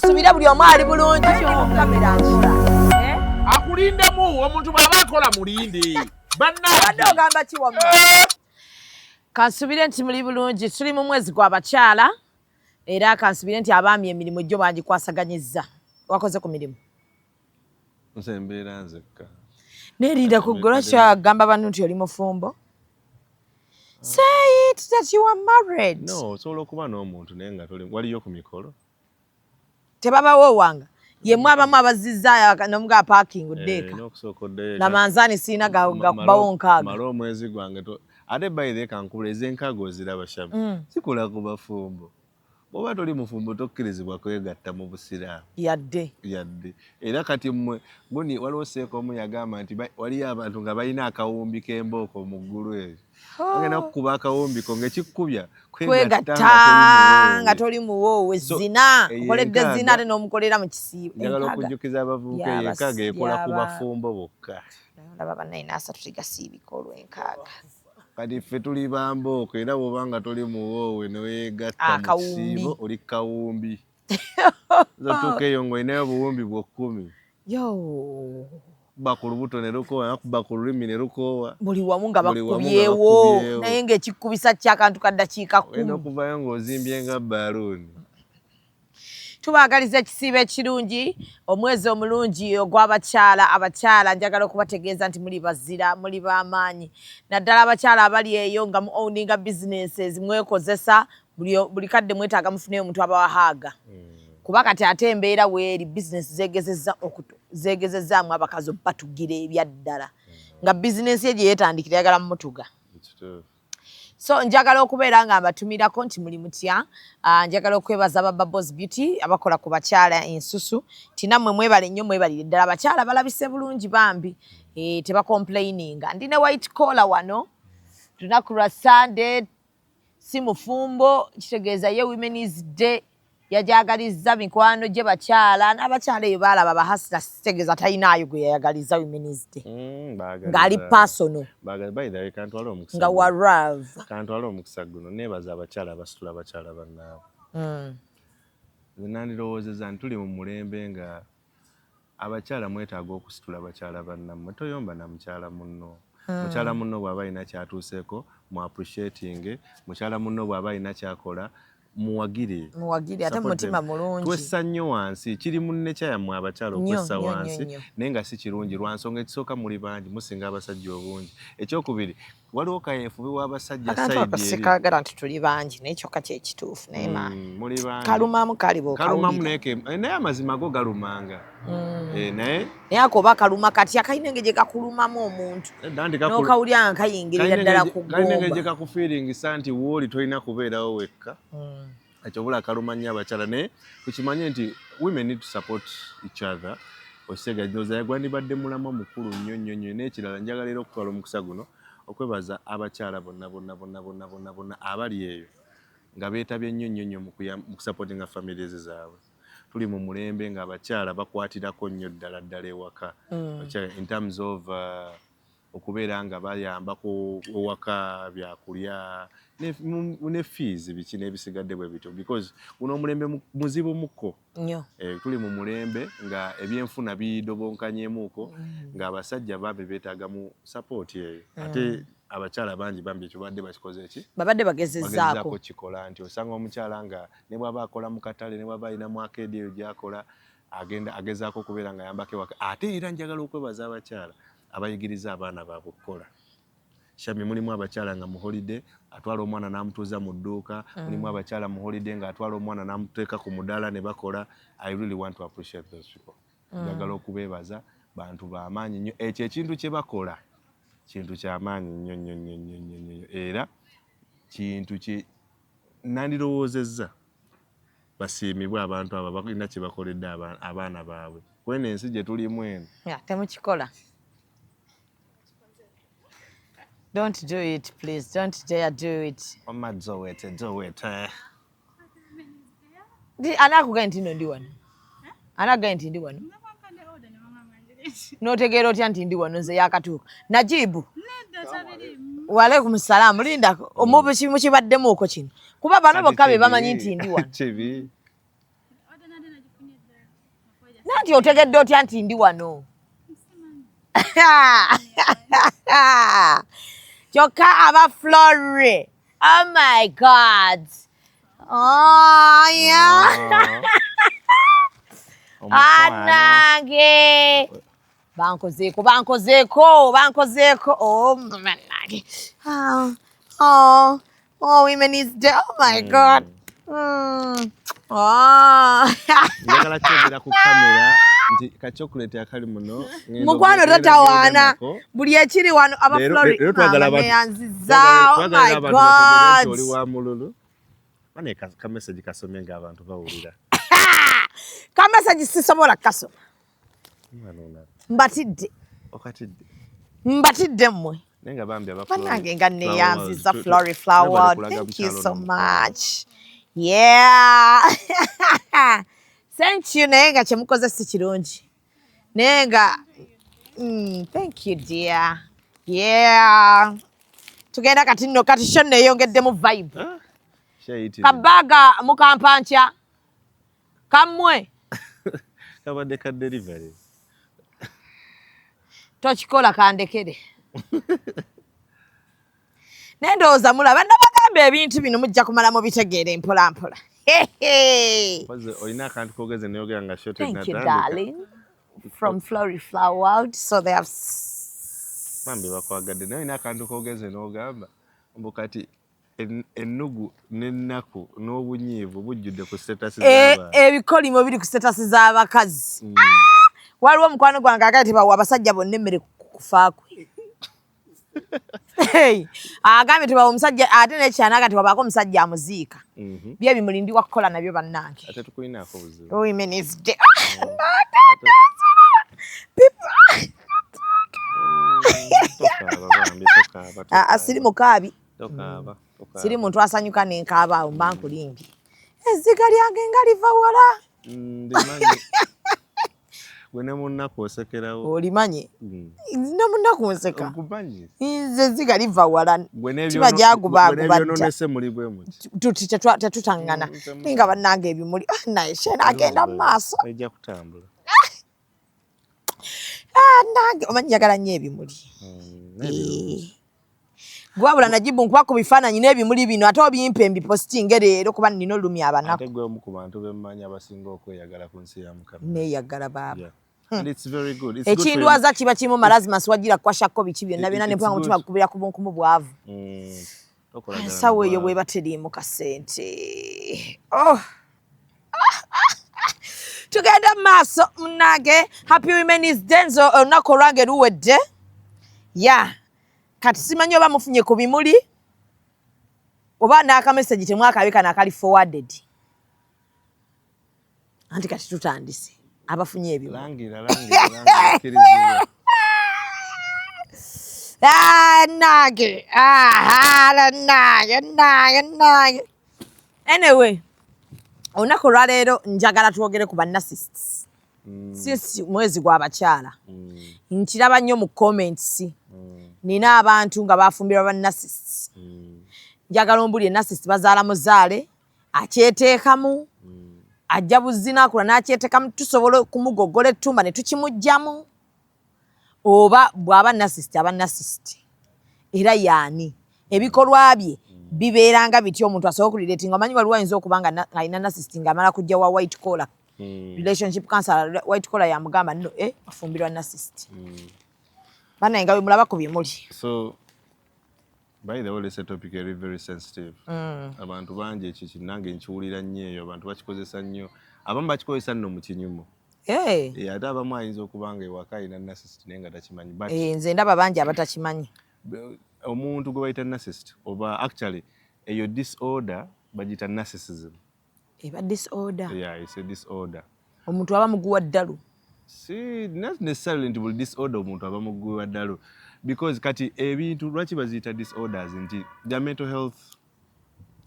kansubira buli omu ali bulungi kamera nkola akulindemu omuntu bw'aba akola mulinde abadde ogamba kiwamma kansubire nti muli bulungi tuli mu mwezi gw'abakyala era kansubire nti abaami emirimu gyo bangikwasaganyizza wakoze ku mirimu nze mbeera nzekka neerinda kuggula kyagamba bantu nti oli mufumbo say it that you are married no osobola okuba n'omuntu naye nga waliyo ku mikolo tebabawo wanga yemwe abamu abazizzaayo nomuga parking ddeeka namanzaani siina gakubawo nkaaga mala omwezi gwange ate bayire kankubula ez'enkaaga oziraba shabi sikola ku bafumbo bw'oba toli mufumbo tokkirizibwa kwegatta mu busiraamu yadde era kati mmwe guni waliwo seekomu yagamba nti waliyo abantu nga balina akawumbi k'embooko mu ggulu eyo bagenda kukuba akawumbi ko ng'ekikkubya kwegatta nga toli muwoowe zina okoledde zina ate n'omukolera mu kisiibo njagala okujjukiza abavubuka enkaaga ekola ku bafumbo bokka olaba bannayina asatu tigasiibika olw'enkaaga kati ffe tuli bambooko era bw'obanga toli muwoowe neweegatta mu kisiibo oli kawumbi zotuuka eyo ng'olinayo obuwumbi bwo 10 kuba ku lubuto ne lukoowa nakuba ku lulimi ne lukoowa buli wamu nga bakubyewo naye ng'ekikubisa ky'akantu ka ddakiika 10 olina okuvayo ng'ozimbye nga baluuni tubaagaliza ekisiibo ekirungi omwezi omulungi ogw'abakyala abakyala njagala okubategeeza nti muli bazira muli b'amaanyi naddala abakyala abali eyo nga mu owninga businesses mwekozesa buli kadde mwetaaga mufuneyo omuntu abawahaaga kuba kati ate embeera weeri bizinesi zeegezezzaamu abakazi batugira ebyaddala nga bizinesi ye gye yeetandikira yagala mmutuga so njagala okubeera nga mbatumirako nti muli mutya njagala okwebaza aba Bubbles Beauty abakola ku bakyala ensusu tinammwe mwebale nnyo mwebalire ddala abakyala balabise bulungi bambi tebakomplaininga ndi ne white collar wano lunaku lwa Sunday si mufumbo kitegeeza ye Women's Day yajagalizza mikwano gye bakyala n'abakyala eyo baalaba bahasira kitegeeza talinaayo gwe yayagaliza Women's Day ng'ali personal nga wa love kantwala omukisa guno neebaza abakyala abasitula abakyala bannaabwe nze nandirowoozeza nti tuli mu mulembe nga abakyala mwetaaga okusitula abakyala bannammwe toyomba na mukyala munno mukyala munno bw'aba alina kyatuuseeko mu appreciating mukyala munno bw'aba alina kyakola muwagire ate mutima mulungi twessa nnyo wansi kiri munne kyayammwe abakyala okwessa wansi naye nga si kirungi lwa nsonga ekisooka muli bangi musinga abasajja obungi ekyokubiri waliwo kayeefubi w'abasajja saidikaagala nti tuli bangi naye kyokka kyekituufu naye muli bangi kalumamu kalumamu naye amazima go galumanga naye akoba kaluma kati akalina engeri gye gakulumamu omuntu n'okawulya nga kayingirira ddala ku ggomba kalina engeri gye kakufiiringisa nti wooli tolina kubeerawo wekka ekyo bula kaluma nnyo abakyala naye tukimanye nti women need to support each other osega ndoza yagwandibadde mulamwa mukulu nnyo n'ekirala njagala era okutwala omukisa guno okwebaza abakyala bonna abali eyo nga beetabye nnyo mu kusupportinga families zaabwe tuli mu mulembe nga abakyala bakwatirako nnyo ddala ewaka in terms of okubeera nga bayambako ewaka byakulya ne fees biki n'ebisigadde bwe bityo because guno omulembe muzibu mukko tuli mu mulembe nga ebyenfuna bidobonkanyemuuko nga abasajja bambi beetaaga mu support eyo ate abakyala bangi bambi ekyo badde bakikoze eki babadde bagezezzaako kikola nti osanga omukyala nga ne bw'aba akola mu katale ne bw'aba alina mu akeedi eyo gy'akola agezaako okubeera nga ayambako ewaka ate era njagala okwebaza abakyala abayigiriza abaana baabwe okukola shami mulimu abakyala nga mu holiday atwala omwana n'amutuuza mu dduuka mulimu abakyala mu holiday nga atwala omwana n'amuteeka ku mudaala ne bakola I really want to appreciate those people njagala okubeebaza bantu b'amaanyi nnyo ekyo ekintu kye bakola kintu ky'amaanyi nnyo era kintu kye nandirowoozezza basiimibwe abantu abo balina kye bakoledde abaana baabwe kweno ensi gye tulimu eno temukikola. Don't do it, please. Don't dare do it. Mama, do it. Anakuga nti ndi wano. Anaga nti ndi wano. Notegeera otya nti ndi wano nze yakatuuka. Najibu. Wa alaikum salaam. Linda omubi mukibaddemu okwo kino. Kuba bano bokka be bamanyi nti ndi wano. Anti otegedde otya nti ndi wano? Kyokka aba Florrie. Oh my God. Oh yeah. Anange. Bankozeeko. Oh manage. Oh, Women's Day. Oh my God. Njagala kyogera ku kamera nti ka chocolate akali muno mukwano tatawaana buli ekiri wano aba Florrie meyanziza. Oh my God. Oli wa mululu bane ka message kasomye nga abantu bawulira ka message sisobola kasoma mbatidde okatidde mbatidde mmwe nenga bambi aba banange nga neyanziza Florrie Flower. Thank you so much. Yeah. Thank you naye nga kyemukoze si kirungi naye nga thank you dear. Yeah. Tugenda kati nno kati sho neeyongeddemu vibe. Kabaga mukampancha kamwe kabadde ka delivery tokikola kandekere. Nendowooza mulaba nabagamba ebintu bino mujja kumala mubitegeere mpolampola. Olina akantu kogeze neyogera nga short. Thank you darling. From Florrie Flower World. So they have bambi bakwagadde naye olina akantu kogeze n'ogamba mbu kati ennugu n'ennaku n'obunyiivu bujjudde ku status z'abantu. Ebikolimo biri ku status z'abakazi. Waliwo omukwano gwange agati bawa abasajja bonna emmere kufaakwe. Agambye tubawa omusajja ate n'ekyana agati wabaako omusajja amuziika. Bye bimulindiwa kukola nabyo bannange. Ate tukulinaako buzibu. Women's Day. Asiri mukaabi. Siri muntu asanyuka nenkaaba awo mba nkulimbye. Ezziga lyange nga liva wala. Ndimanyi. Gwe ne munnaku osekerawo. Olimanyi? Ne munnaku nseka. Okumanyi. Nze ezziga liva wala. Kiba gyagubaaguba dda. Tuti tetutangana. Ninga bannange ebimuli. Naye shena agenda mu maaso. Ejja kutambula. Nange omanyi njagala nnyo ebimuli. Gwabula najibu nkuba ku bifaananyi n'ebimuli bino ate obimpe mbipositinge leero kuba nina olumi abanaku. Ate gwe omu ku bantu bemmanyi abasinga okweyagala ku nsi ya Mukama. Neeyagala baaba. And it's very good. Ekindwaza kiba kimu malazima siwagira kwashako biki byonna byonna ne mpanga mutima gukubira ku bunkumu bwavu. Ensawo eyo bweba teriimu kasente. Tugenda mu maaso munnange. Happy Women's Day nzo olunaku olwange luwedde. Yeah. Kati simanyi oba mufunye ku bimuli oba n'akamessage temwakabika nakali forwarded. Anti kati tutandise abafunye ebimuli. Langira. Nage. Anyway, olunaku olwaleero njagala twogere ku bannarcissists. Since mwezi gw'abakyala. Nkiraba nnyo mu comments. Nina abantu nga bafumbirwa bannarcissists. Njagala ombuli narcissist bazaala muzaale akyeteekamu ajja buzinakula n'akyeteekamu tusobola okumugogola ettumba ne tukimugjamu oba bw'aba narcissist aba narcissist era yaani ebikolwa bye bibeeranga bityo omuntu asobola okulireetinga omanyi waliwo ayinza okuba nga alina narcissist ng'amala kujja wa white collar relationship counselor white collar yamugamba no afumbirwa narcissist bana nga mulaba ku bimuli. So by the way, it's a topic very sensitive. Abantu bangi ekyo nange nkiwulira nnyo eyo abantu bakikozesa nnyo abamu bakikozesa nno mu kinyumu. Ate abamu ayinza okuba nga ewaka alina narcissist naye nga takimanyi. Nze ndaba bangi abatakimanyi. Omuntu gwe bayita narcissist oba actually eyo disorder bagita narcissism. Eba disorder? Yeah, it's a disorder. Omuntu aba muguwa ddalu. See, not necessarily into disorder omuntu aba muguwa ddalu. Because kati ebintu lwaki baziyita disorders nti the mental health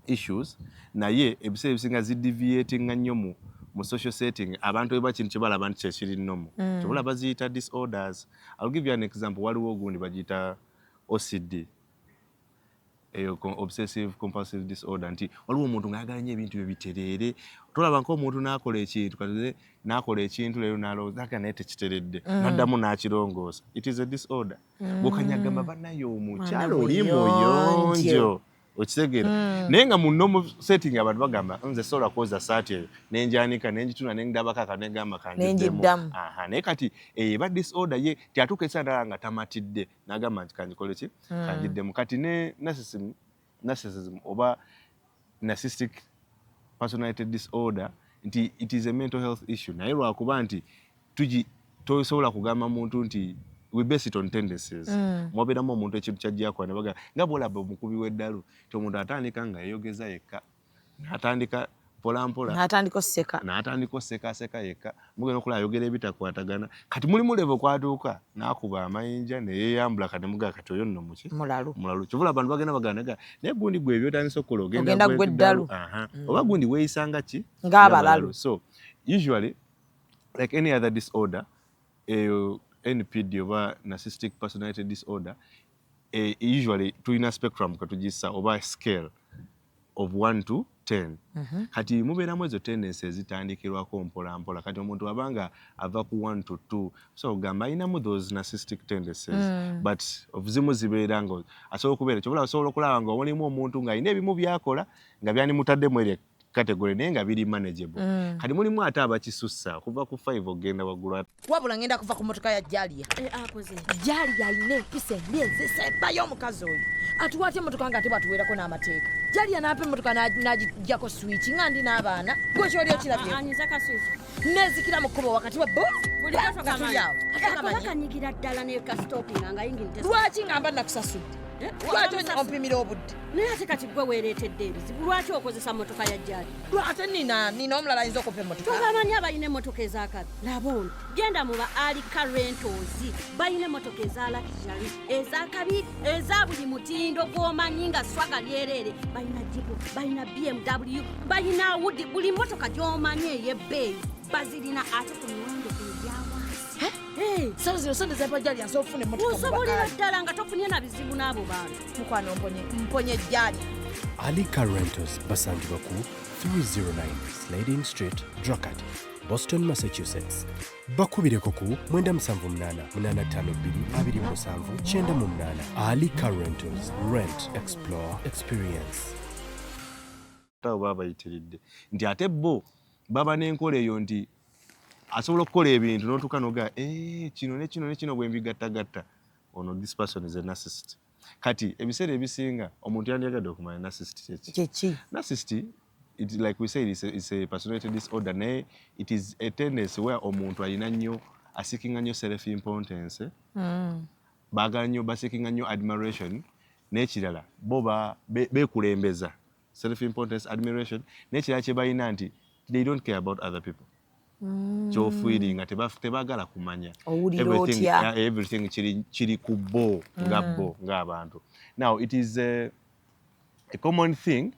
issues naye ebiseera ebisinga zideviatinga nnyo mu social setting abantu eba kintu kyebalaba nti kyekiri nnomu kyobola baziyita disorders. I'll give you an example. Waliwo ogundi bagiyita OCD. obsessive compulsive disorder nti waliwo omuntu ng'ayagala nnyo ebintu bye bitereere tolaba nk'omuntu n'akola ekintu kati n'akola ekintu leero n'alowooza aga naye tekiteredde n'addamu n'akirongoosa. It is a disorder. Bw'okanyagamba bannayo omukyalo oli muyonjo okitegeera naye nga mu normal setting abantu bagamba nze sola kwoza saati eyo nenjanika nenjituna nendabako akanegamba kanjiddemu naye kati eba disorder ye tyatuuka ekiseera nga tamatidde n'agamba nti kanjikole ki kanjiddemu. Kati ne narcissism oba narcissistic personality disorder nti it is a mental health issue naye lwakuba nti tosobola kugamba muntu nti we base it on tendencies. Mwabeeramu omuntu ekintu kyajjako ne baga nga bw'olaba omukubi w'eddalu ti omuntu atandika nga yeeyogeza yekka n'atandika mpolampola n'atandika ossekaseka yekka mugenda okulaba ayogera ebitakwatagana kati mulimu level kwatuuka n'akuba amayinja ne yeeyambula kati mugaa kati oyo nno muki mulalu kivula abantu bagenda baganaga naye gundi gwe ebyotandisa okukola ogenda gw'eddalu oba gundi weeyisanga ki ng'abalalu. So usually like any other disorder NPD oba narcissistic personality disorder usually tulina spectrum katugisa oba scale of 1 to 10. Kati mubeeramu ezo tendencies zitandikirwako mpolampola kati omuntu abanga ava ku 1 to 2 so gamba ayinamu those narcissistic tendencies but obuzimu zibeera nga asobola okubeera kyobula asobola okulaba nga mulimu omuntu ng'alina ebimu byakola nga byandimutaddemu eri category naye nga biri manageable. Kati mulimu ate abakisussa kuva ku 5 ogenda waggulu wabula ngenda kuva ku motoka ya Jalia Jalia ayina empisa emyezi esembayo omukazi oyo atuwaate emotoka nga ate bwatuweerako n'amateeka Jalia n'apa emotoka n'agijjako switch nga ndi n'abaana gwe kyoli okirabye nezikira mu kkubo wakati wa nga tuli awo akanyigira ddala ne kastopinga nga yingirite lwaki ngamba nakusasudde lwaki ompimira obudde naye ate kati gwe weereetedde ebizibu lwaki okozesa motoka ya Jalia lwate nina omulala ayinza okupa emotoka tobamanyi abalina emmotoka ez'akabi laba ono genda mu ba Alika Rentals balina emmotoka eza luxury ez'akabi eza buli mutindo gw'omanyi nga swaga lyereere balina jipu balina BMW balina Audi buli mmotoka gy'omanyi ey'ebbeeyi bazirina ate ku miwendo egyawansi sawa zino sente zepa Jalia nsobola okufuna emotoka osobolera ddala nga tofunye na bizibu n'abo bantu mukwano mponye Jalia. Alika Rentals basangibwa ku 309 Slade Street, Dracut, Boston, Massachusetts. Bakubireko ku 978-852-277. Alika Rentals. Rent, explore, experience. Baba bayitiridde nti ate bo baba n'enkola eyo nti asobola okukola ebintu n'otuuka noga kino ne kino bwe mbigattagatta ono this person is a narcissist. Kati ebiseera ebisinga omuntu yandiyagadde okumanya narcissist kyeki narcissist it like we say it's a personality disorder naye it is a tendency where omuntu alina nnyo asikinga nnyo self importance baagala nnyo basikinga nnyo admiration n'ekirala bo beekulembeza self importance admiration n'ekirala kye balina nti they don't care about other people kyofiiri nga tebaagala kumanya everything kiri ku bo ng'abantu. Now it is a common thing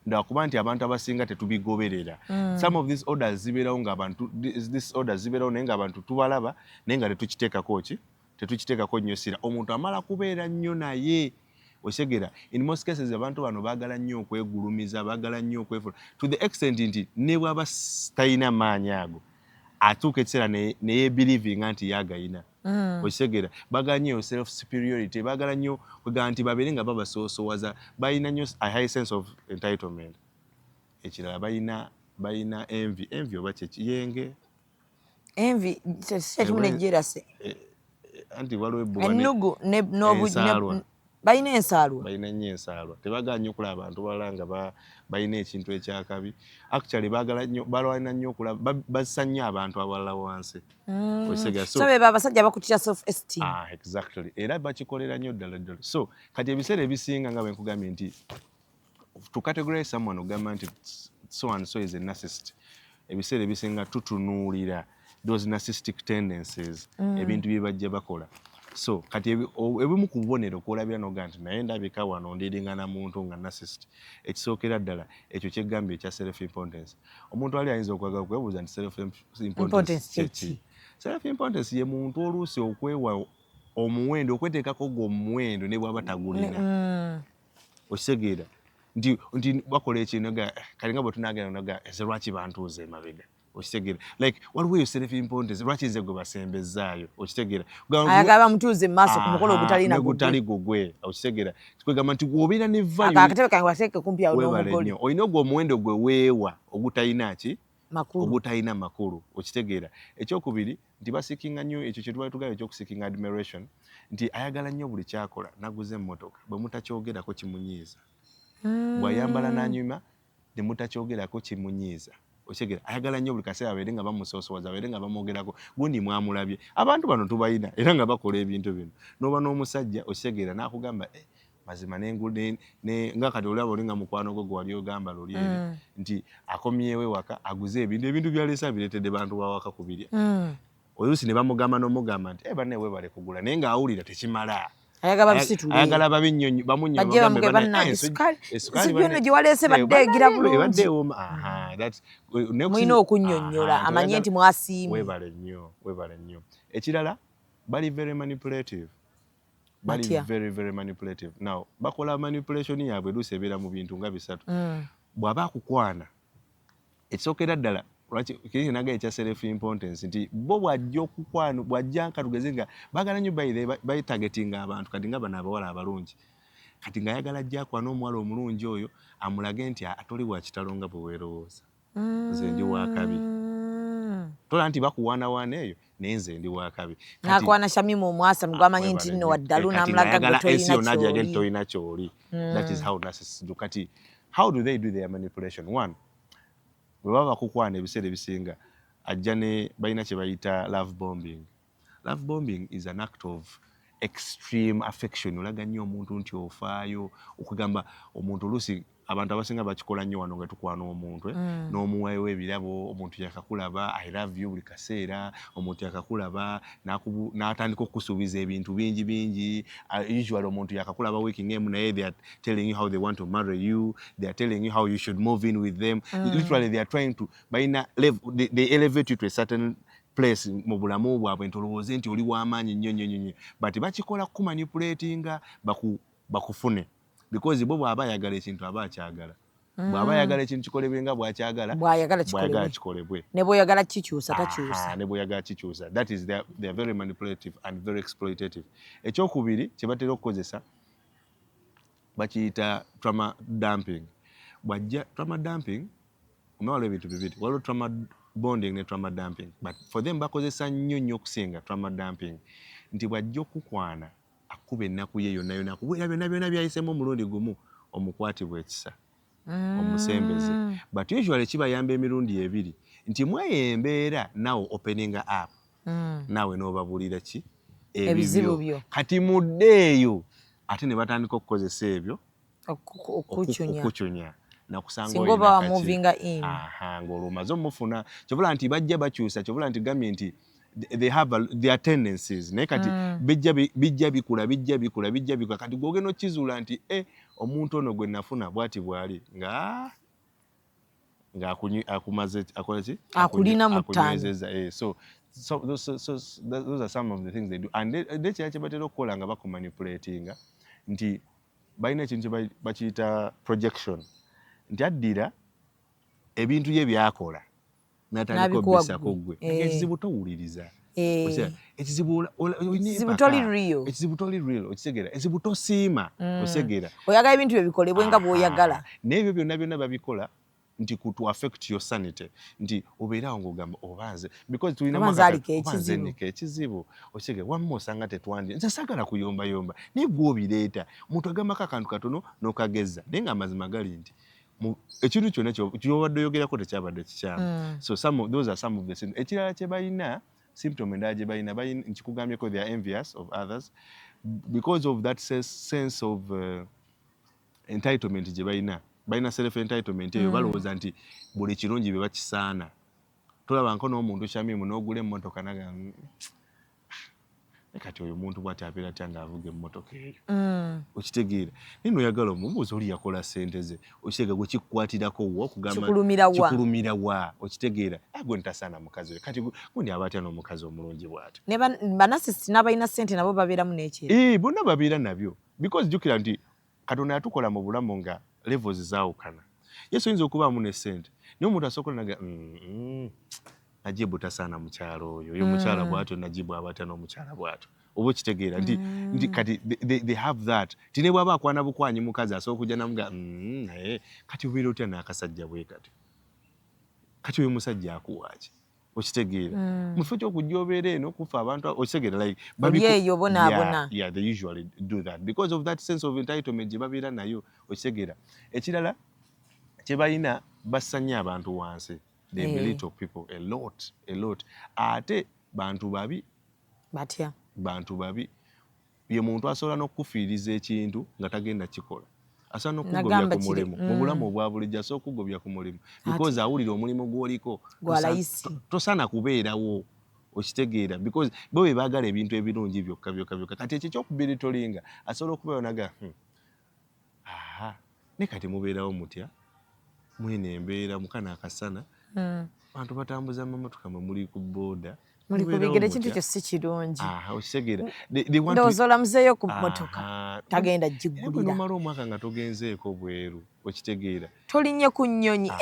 ndakuba nti abantu abasinga tetubigoberera. Some of these orders zibeerawo ng'abantu naye ng'abantu tubalaba naye nga tetukiteekako nnyo sira omuntu amala kubeera nnyo naye osegera in most cases abantu bano baagala nnyo okwegulumiza baagala nnyo okwefuna to the extent nti ne bw'aba talina maanyi ago atuuka ekiseera neyeebelievinga nti yagayina osegera baagala nnyo self superiority baagala nnyo kwegamba nti babeere nga babasoosowaza balina nnyo a high sense of entitlement. Ekirala balina envy oba kyekiyenge envy kyekimuna ejjerase anti waliwo ennugu balina ensaalwa nnyo ensaalwa tebaagala nnyo okulaba abantu balala nga balina ekintu ekyakabi actually balina nnyo okulaba bassa nnyo abantu abalala wansi so be abasajja bakutira self esteem exactly era bakikolera nnyo ddala so kati ebiseera ebisinga nga bwe nkugambye nti to categorize someone ogamba nti so and so is a narcissist ebiseera ebisinga tutunuulira those narcissistic tendencies ebintu bye bajja bakola. So kati ebimu ku bubonero kwolabira noga nti naye ndabika wano ndiringana muntu nga narcissist ekisookera ddala ekyo kyegambye ekya self importance. Omuntu ali ayinza okwagala kwebuuza nti self importance kyeki. Self importance ye muntu oluusi okwewa omuwendo okweteekako gwe omuwendo ne bw'aba tagulina okitegeera nti bakola ekintu kalinga bwe tunagenda naga ese lwaki bantuuza emabega okitegeera like waliwo eyo self importance lwaki nze gwe basembezaayo okitegeera ayagala bamutuuze mu maaso ku mukolo ogutali gutali gugwe okitegeera kwegamba nti gwobeera ne value akatebe kange wateeke kumpi awo n'omugole olina ogwo omuwendo gwe weewa ogutalina ki makulu ogutalina makulu okitegeera ekyokubiri nti basikinga nnyo ekyo kye tubaali tugamba ekyokusikinga admiration nti ayagala nnyo buli kyakola naguza emmotoka bwe mutakyogerako kimunyiiza bw'ayambala n'anyuma ne mutakyogerako kimunyiiza okitegeera ayagala nnyo buli kaseera abeere nga bamusoosowaza abeere nga bamwogerako gundi mwamulabye abantu bano tubayina era nga bakola ebintu bino n'oba n'omusajja okitegeera n'akugamba mazima nga kati olaba olinga mukwano gwo gwali ogamba luli nti akomyewo ewaka aguze ebintu byaleese abireetedde bantu bawaka kubirya oluusi ne bamugamba n'omugamba nti banne weebale kugula naye ng'awulira tekimala ayagala babinyonyo gye waleese badde egira bulungi mulina okunnyonnyola amanye nti mwasiimye weebale nnyo ekirala bali very manipulative very manipulative now bakola manipulation yaabwe luusi ebeera mu bintu nga bisatu bw'aba akukwana ekisookera ddala lwaki naga ekya self importance nti bo bw'ajja okukwana bw'ajja nka tugeze nga baagala nnyo bayitagetinga abantu kati nga bano abawala abalungi kati ng'ayagala ajja akwana omuwala omulungi oyo amulage nti atoli bwa kitalo nga bwe weerowooza nze ndi wa kabi tola nti bakuwaanawaana eyo naye nze ndi wa kabi nakwana Shamimu omwasa mugwamanyi nti nno waddalu n'amulaga gwe tolina kyoli that is how narcissists do kati how do they do their manipulation one bwe baba bakukwana ebiseera ebisinga ajja ne balina kye bayita love bombing is an act of extreme affection olaga nnyo omuntu nti ofaayo okugamba omuntu oluusi abantu abasinga bakikola nnyo wano nga tukwana omuntu n'omuwayo ebirabo omuntu yakakulaba I love you buli kaseera omuntu yakakulaba n'atandika okukusuubiza ebintu bingi usually omuntu yakakulaba weeking emu naye they are telling you how they want to marry you they are telling you how you should move in with them literally they are trying to they elevate you to a certain place mu bulamu bwabwe nti olowooze nti oli w'amaanyi nnyo but bakikola kumanipulatinga bakufune because bo bw'aba ayagala ekintu aba akyagala bw'aba ayagala ekintu kikolebwe nga bw'ayagala kikolebwe ne bw'oyagala kikyusa takyusa ne bw'oyagala kikyusa that is they are very manipulative and very exploitative ekyokubiri kye batera okukozesa bakiyita trauma dumping omawala ebintu bibiri waliwo trauma bonding ne trauma dumping but for them bakozesa nnyo okusinga trauma dumping nti bw'ajja okukwana akuba ennaku ye yonna byonna byayisemu omulundi gumu omukwatibwa ekisa omusembeze but usually kibayamba emirundi ebiri nti mweyo embeera nawe openinga up naawe n'obabuulira ki ebizibu byo kati mudde eyo ate ne batandika okukozesa ebyo okucunya singa oba wamuvinga in ng'olwomaze omufuna kyobula nti bajja bakyusa kyobula nti gambye nti they have their tendencies naye kati bijja bikula kati gwogenda okizuula nti omuntu ono gwe nafuna bwati bwali ng'akumaze akulina mu ttani so those are some of the things they do and kyera kye batera okukola nga bakumanipulatinga nti balina ekintu kye bakiyita projection nti addira ebintu bye byakola n'atandika obbisako ggwe ekizibu towuliriza ekizibu toli real okitegeera ekizibu tosiima okitegeera oyagala ebintu bye bikolebwe nga bw'oyagala n'ebyo byonna babikola nti to affect your sanity nti obeerawo ng'ogamba obanze because tulina ekizibu okitegeera wamma osanga tetwandi nze saagala kuyombayomba naye gw'obireeta omuntu agambako akantu katono n'okageza naye ng'amazima gali nti ekintu kyonna kyobadde oyogerako tekyabadde kikyamu so those are some of the symptoms ekirala kye balina symptom endala gye balina nkikugambyeko they are envious of others because of that sense of entitlement gye balina self entitlement eyo balowooza nti buli kirungi bye bakisaana tolabanko n'omuntu Shamimu n'ogula emmotoka naga kati oyo omuntu bw'ati abeera atya ng'avuga emmotoka eyo okitegeera naye noyagala omubuuza oli yakola ssente ze okitegeera gwe kikukwatirako wa okugamba kikulumira wa okitegeera gwe ntasaana mukazi we kati gundi aba atya n'omukazi omulungi bw'ati banasisi n'abalina ssente nabo babeeramu n'ekiro bonna babeera nabyo because jjukira nti Katonda yatukola mu bulamu nga levels zaawukana. Yesu oyinza okubaamu ne ssente naye omuntu asookola naga Najibu tasaana mukyalo oyo oyo mukyala bw'atyo Najibu abata n'omukyala bw'atyo oba okitegeera nti kati they have that ti ne bw'aba akwana bukwanyi mukazi asooka okujja namuga kati obeera otya n'akasajja bwe kati oyo musajja akuwaaki okitegeera mu kifo ky'okujja obeera eno kufa abantu okitegeera like eyo bonaabona they usually do that because of that sense of entitlement gye babeera nayo okitegeera ekirala kye balina basanya abantu wansi. They belittle people a lot. Ate bantu babi batya bantu babi ye muntu asobola n'okukufiiriza ekintu nga tagenda kikola. Asobola n'okugobya ku mulimu mu bulamu obwa bulijjo asobola okugobya ku mulimu because awulira omulimu gw'oliko tosaana kubeerawo okitegeera because bo be baagala ebintu ebirungi byokka kati ekyo ky'okubiritolinga asobola okubeera naga ne kati mubeerawo mutya mwine embeera mukana akasana abantu batambuza amamotoka mwe muli ku booda muli kubigera ekintu kyo si kirungi okitegeera ndowooza olamuzeeyo ku mmotoka tagenda giggulira nomala omwaka nga togenzeeko bweru okitegeera tolinnye ku nnyonyi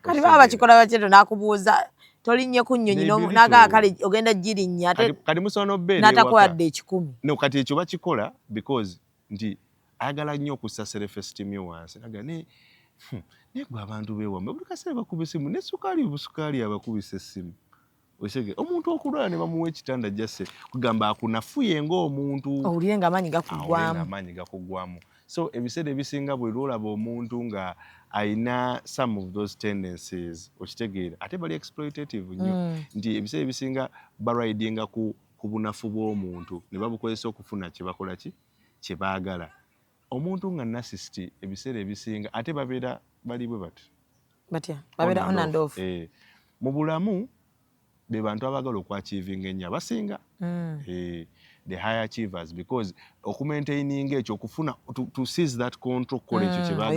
kati baba bakikola bakyeto n'akubuuza tolinnye ku nnyonyi nagaa kale ogenda girinnya kati musobola n'obeera n'atakuwadde 10 no kati ekyo bakikola because nti ayagala nnyo okussa self-esteem yo wansi naga negwe abantu beewambe buli kaseera bakuba essimu ne sukaali obusukaali abakubisa essimu osege omuntu okulwala ne bamuwa ekitanda jasse kugamba akunafuye ng'omuntu owulire ng'amaanyi gakuggwamu so ebiseera ebisinga bwe lwolaba omuntu nga ayina some of those tendencies okitegeera ate bali exploitative nnyo nti ebiseera ebisinga baridinga ku bunafu bw'omuntu ne babukozesa okufuna kye bakola kye baagala. Omuntu nga narcissist ebiseera ebisinga ate babeera bali bwe batya babeera on and off. Mu bulamu be bantu abaagala okwachivinga ennyo abasinga the high achievers because okumaintaininga ekyo okufuna to seize that control kola ekyo kye baagala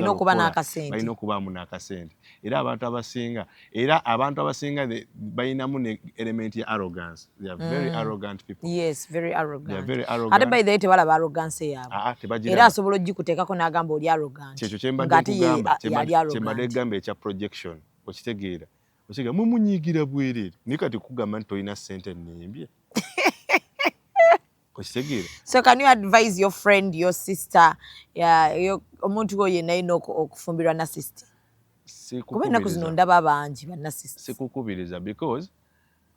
balina okubaamu n'akasente era abantu abasinga balinamu ne element ya arrogance. They are very arrogant people. Yes, very arrogant. They are very arrogant. Ate by the way tebalaba arrogance yaabwe era asobola ogikuteekako n'agamba oli arrogant kyekyo kyembadde gamba ekya projection okitegeera mumunyiigira bwereere naye kati kugamba nti tolina ssente nnimbye okitegeera. So can you advise your friend, your sister, omuntu oyo yenna alina okufumbirwa narcissist? Kuba ennaku zino ndaba bangi ba narcissist. Sikukubiriza because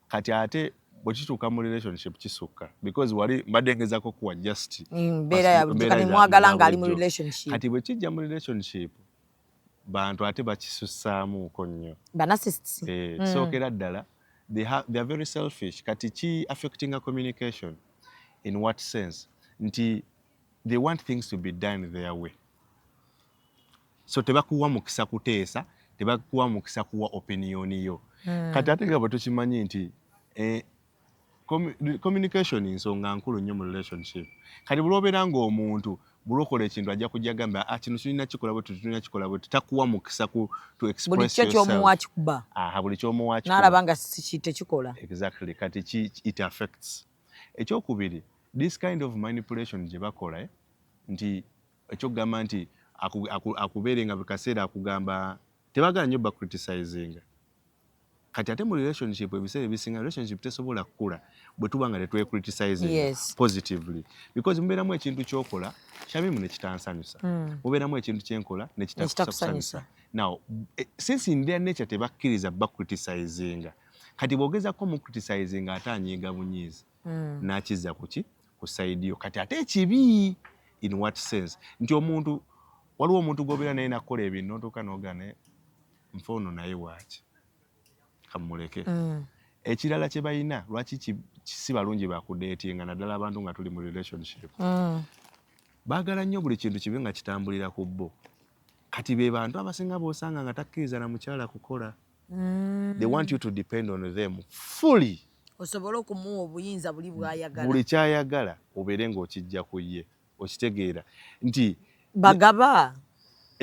kati ate bwe kituuka mu relationship kisukka because wali mbadde ngezako kuwa just kati mwagala ng'ali mu relationship kati bwe kijja mu relationship bantu ate bakisussaamuuko nnyo ba narcissists. Sookera ddala they are very selfish. Kati ki affecting a communication in what sense nti they want things to be done their way, so tebakuwa mukisa kuteesa, tebakuwa mukisa kuwa opinion yo. Kati ate nga bwe tukimanyi nti communication nsonga nkulu nnyo mu relationship. Kati buli obeera ng'omuntu buli okola ekintu ajja kujja gamba kino tulina kikola bwe tulina kikola bwe takuwa mukisa to express yourself. Buli kyo ky'omuwa kikuba. Buli ky'omuwa kikuba. N'alaba nga tekikola. Exactly. Kati it affects. Ekyokubiri, this kind of manipulation gye bakola nti ekyokugamba nti akubeere nga buli kaseera akugamba tebagala nnyo bacriticizing. Kati ate mu relationship ebiseera ebisinga relationship tesobola kukula bwe tuba nga tetwecriticizing positively because mubeeramu ekintu ky'okola kyamimu ne kitansanyusa, mubeeramu ekintu kyenkola ne kitakusanyusa. Now since in their nature tebakkiriza bacriticizing, kati bw'ogezako mu criticizing ate anyiiga bunyiizi n'akizza ku side yo. Kati ate ekibi in what sense nti waliwo omuntu g'obeera naye nakola ebintu n'otuuka n'ogane nfa ono naye waaki kamuleke. Ekirala kye balina lwaki si balungi bakudeetinga naddala abantu nga tuli mu relationship, baagala nnyo buli kintu kibe nga kitambulira ku bo. Kati be bantu abasinga b'osanga nga takkiriza na mukyala kukola. They want you to depend on them fully. Osobola okumuwa obuyinza buli bw'ayagala. Buli kyayagala obeere ng'okijja ku ye. Okitegeera nti bagaba.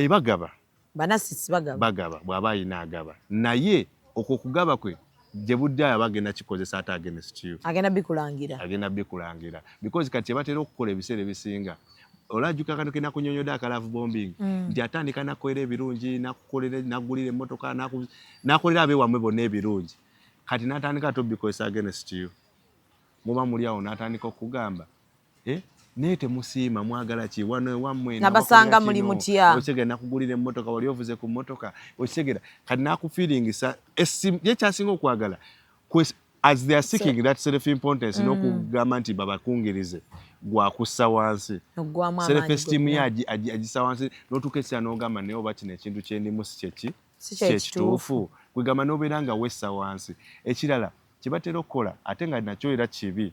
Bagaba. Banasisi bagaba bw'aba ayina agaba. Naye okwo kugaba kwe gye budde aba agenda kikozesa ate against you. Agenda bikulangira. Because kati batera okukola ebiseera ebisinga olajjuka kano kena kunyonyoda akalavu bombing nti atandika nakolera ebirungi nakukolera nagulira emmotoka nakolera abeewamwe bonna ebirungi kati n'atandika to because against you muba muli awo n'atandika okugamba naye temusiima mwagala ki wammwe nabasanga muli mutya okitegeera nakugulira emmotoka wali ovuze ku mmotoka okitegeera kati nakufeelingisa essimu ye kyasinga okwagala as they are seeking that self importance n'okugamba nti babakungirize gwakussa wansi self esteem ye agissa wansi n'otuuka essira n'ogamba naye oba kino ekintu kyendimu si kyekituufu kwegamba n'obeera nga wessa wansi ekirala kibatera okukola ate nga nakyo era kibi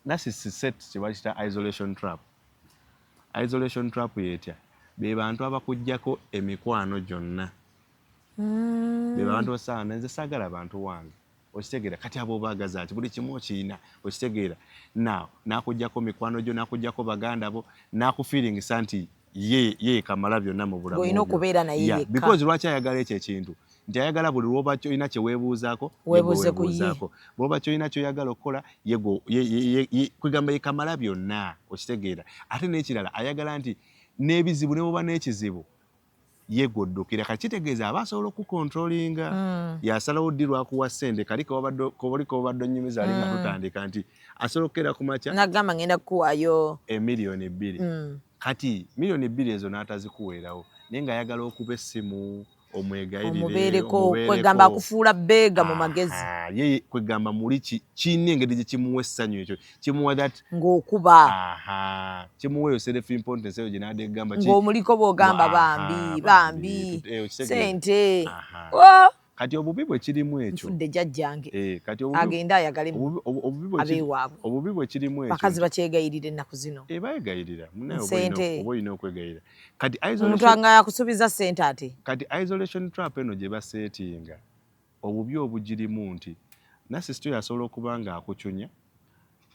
narcissist set kyebayita isolation trap yetya be bantu abakuggyako emikwano gyonna be bantu osaana nze saagala abantu wange okitegeera kati abo baagaza ati buli kimu okiyina okitegeera naakuggyako mikwano gyo naakuggyako baganda bo naakufeelingisa nti ye kamala byonna mu bulamu olina okubeera naye yekka because lwaki ayagala ekyo ekintu nti ayagala buli lwoba kyolina kyeweebuuzaako weebuuzeeko bw'oba kyolina kyoyagala okukola kwegamba yekamala byonna okitegeera ate n'ekirala ayagala nti n'ebizibu ne bwoba n'ekizibu yegoddukira kati kitegeeza aba asobola okukontrolinga yasalawo ddi lwakuwa ssente kali kobaliko obadde onnyumiza ali nga tutandika nti asobola okukeera ku makya nagamba ngenda kukuwaayo emiliyoni 2 kati miliyoni 2 ezo n'atazikuweerawo naye ng'ayagala okuba essimu omubeereko kwegamba akufuula beega mu magezi ye kwegamba muli kiina engeri gye kimuwa essanyu ekyo kimuwa that ng'okuba kimuwa eyo self importance eyo gye naadde egamba ng'omuliko bw'ogamba bambi sente kati obubi bwe kirimu ekyo nfudde jjajjange agenda ayagale abeewaabwe obubi bwe kirimu ekyo bakazi bakyegayirira ennaku zino bayegayirira sente oba olina okwegayirira kati omuntu anga yakusuubiza ssente ate kati isolation trap eno gye baseetinga obubi obugirimu nti narcissist yasobola okuba nga akucunya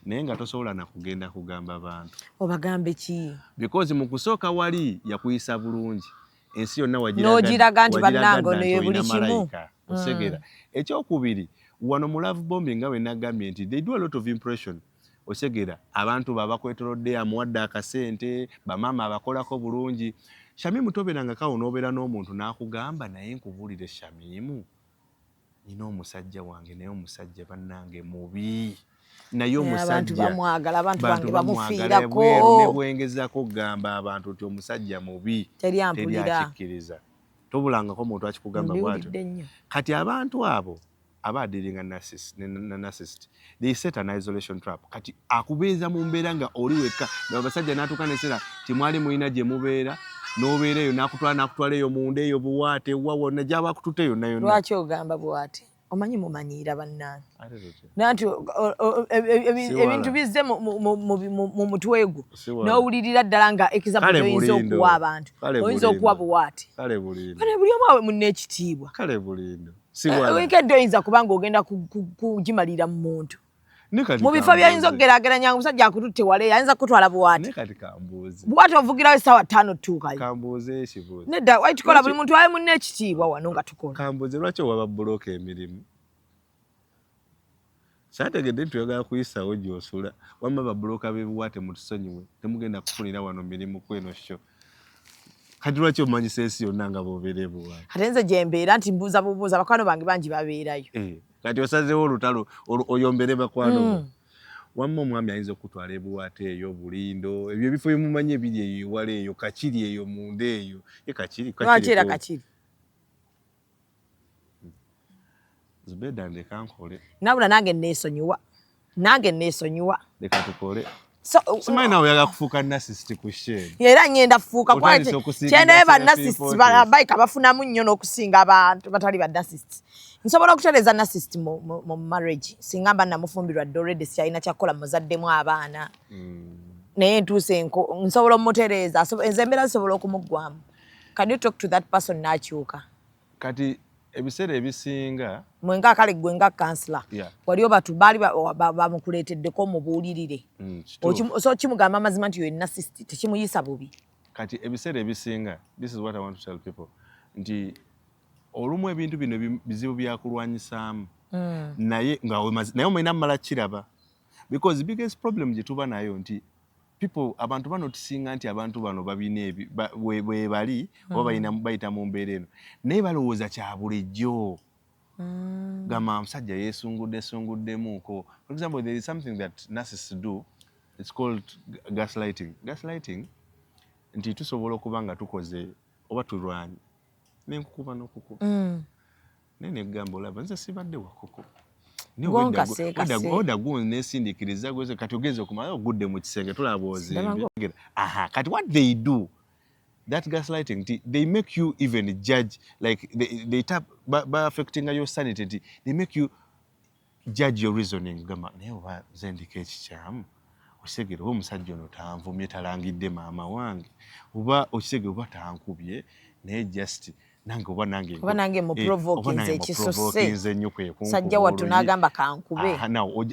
naye nga tosobola nakugenda kugamba bantu obagambe ki because mu kusooka wali yakuyisa bulungi ensi yonna n'ogiraga nti bannange ono ye buli kimu osegera ekyokubiri wano mu love bombing nga we nagambye nti they do a lot of impression osegera abantu babakwetolodde amuwadde akasente bamaama abakolako bulungi Shamimu tobeeranga kawo n'obeera n'omuntu n'akugamba naye nkubulire Shamimu nina omusajja wange naye omusajja bannange mubi naye omusajja bamwagala abantu bange bamufiirako ne bwengezako okugamba abantu nti omusajja mubi teryakikkiriza tobulangako omuntu akikugamba bwatyo kati abantu abo abadiringa narcissist they set an isolation trap kati akubeeza mu mbeera nga oli wekka abasajja n'atuuka nekiseera timwali mulina gye mubeera n'obeera eyo n'akutwala eyo munda eyo buwaate wa wonna gyaba akututte yonna yonna lwaki ogamba buwaate omanyi mumanyiira bannange nanti ebintu bizze mu mutwe gwo n'owulirira ddala nga example oyinza okuwa abantu oyinza okuwa buwaate kale bulindo kale buli omu awe munneekitiibwa kale bulindo weekend oyinza kuba nga ogenda kugimalira mu muntu mu bifo by'oyinza okugeraageranya nga omusajja akututte wala ayinza kukutwala buwaate buwaate ovugirawo essaawa 5 tuukayo kambuuze ekibuuzo nedda wali tukola buli muntu awe munneekitiibwa wano nga tukola kambuuze lwaki owaba bbulooka emirimu kyategedde nti oyagala kuyisawo gy'osula wamma babbulooka b'ebuwaate mutusonyiwe temugenda kufunira wano mirimu kweno sho kati lwaki omanyisa ensi yonna nga boobeera buwaate ate nze gye mbeera nti mbuuza bubuuza bakwano bange bangi babeerayo kati osazeewo olutalo oyombere bakwano wamma omwami ayinza okutwala ebuwaate eyo bulindo ebyo ebifo byemumanyi ebiri eyo ewala eyo kakiri eyo munda eyo lwaki era kakiri Zubeda ndeka nkole nabula nange neesonyiwa leka tukole simanyi nawe oyaga kufuuka narcissist ku sheni era ngenda fuuka kyendaye bannarcissist bayika bafunamu nnyo n'okusinga abantu batali bannarcissist nsobola okutereeza narcissist mu marriage singa mba namufumbirwa dde already sikyalina kyakukola muzaddemu abaana naye ntuuse nsobola omutereeza enze embeera zisobola okumuggwamu can you talk to that person n'akyuka kati ebiseera ebisinga mwenga kale gwenga kansula wali obatu baali bamukuleeteddeko omubuulirire so kimugamba amazima nti yo narcissist tekimuyisa bubi kati ebiseera ebisinga this is what I want to tell people nti olumu ebintu bino bizibu byakulwanyisaamu naye omulina mumala kiraba because the biggest problem gye tuba nayo nti people abantu bano tusinga nti abantu bano babine we bali oba balina bayita mu mbeera eno naye balowooza kya bulijjo gama musajja yeesunguddemuuko. For example, there is something that narcissists do. It's called gaslighting nti tusobola okuba nga tukoze oba tulwanye nenkukuba n'okukuba naye negamba olaba nze sibadde wakuku oda gundi nesindikiriza gweze kati ogeze okumala ogudde mu kisenge tulaba ozimbye. Kati what they do, that gaslighting, they make you even judge, like they tap by affecting your sanity. They make you judge your reasoning. Gamba naye oba nze ndika ekikyamu osegere oba omusajja ono tanvumye talangidde maama wange oba okisegere oba tankubye naye just nange oba nange muprovokinze ekisose sajja wattu n'agamba kankube.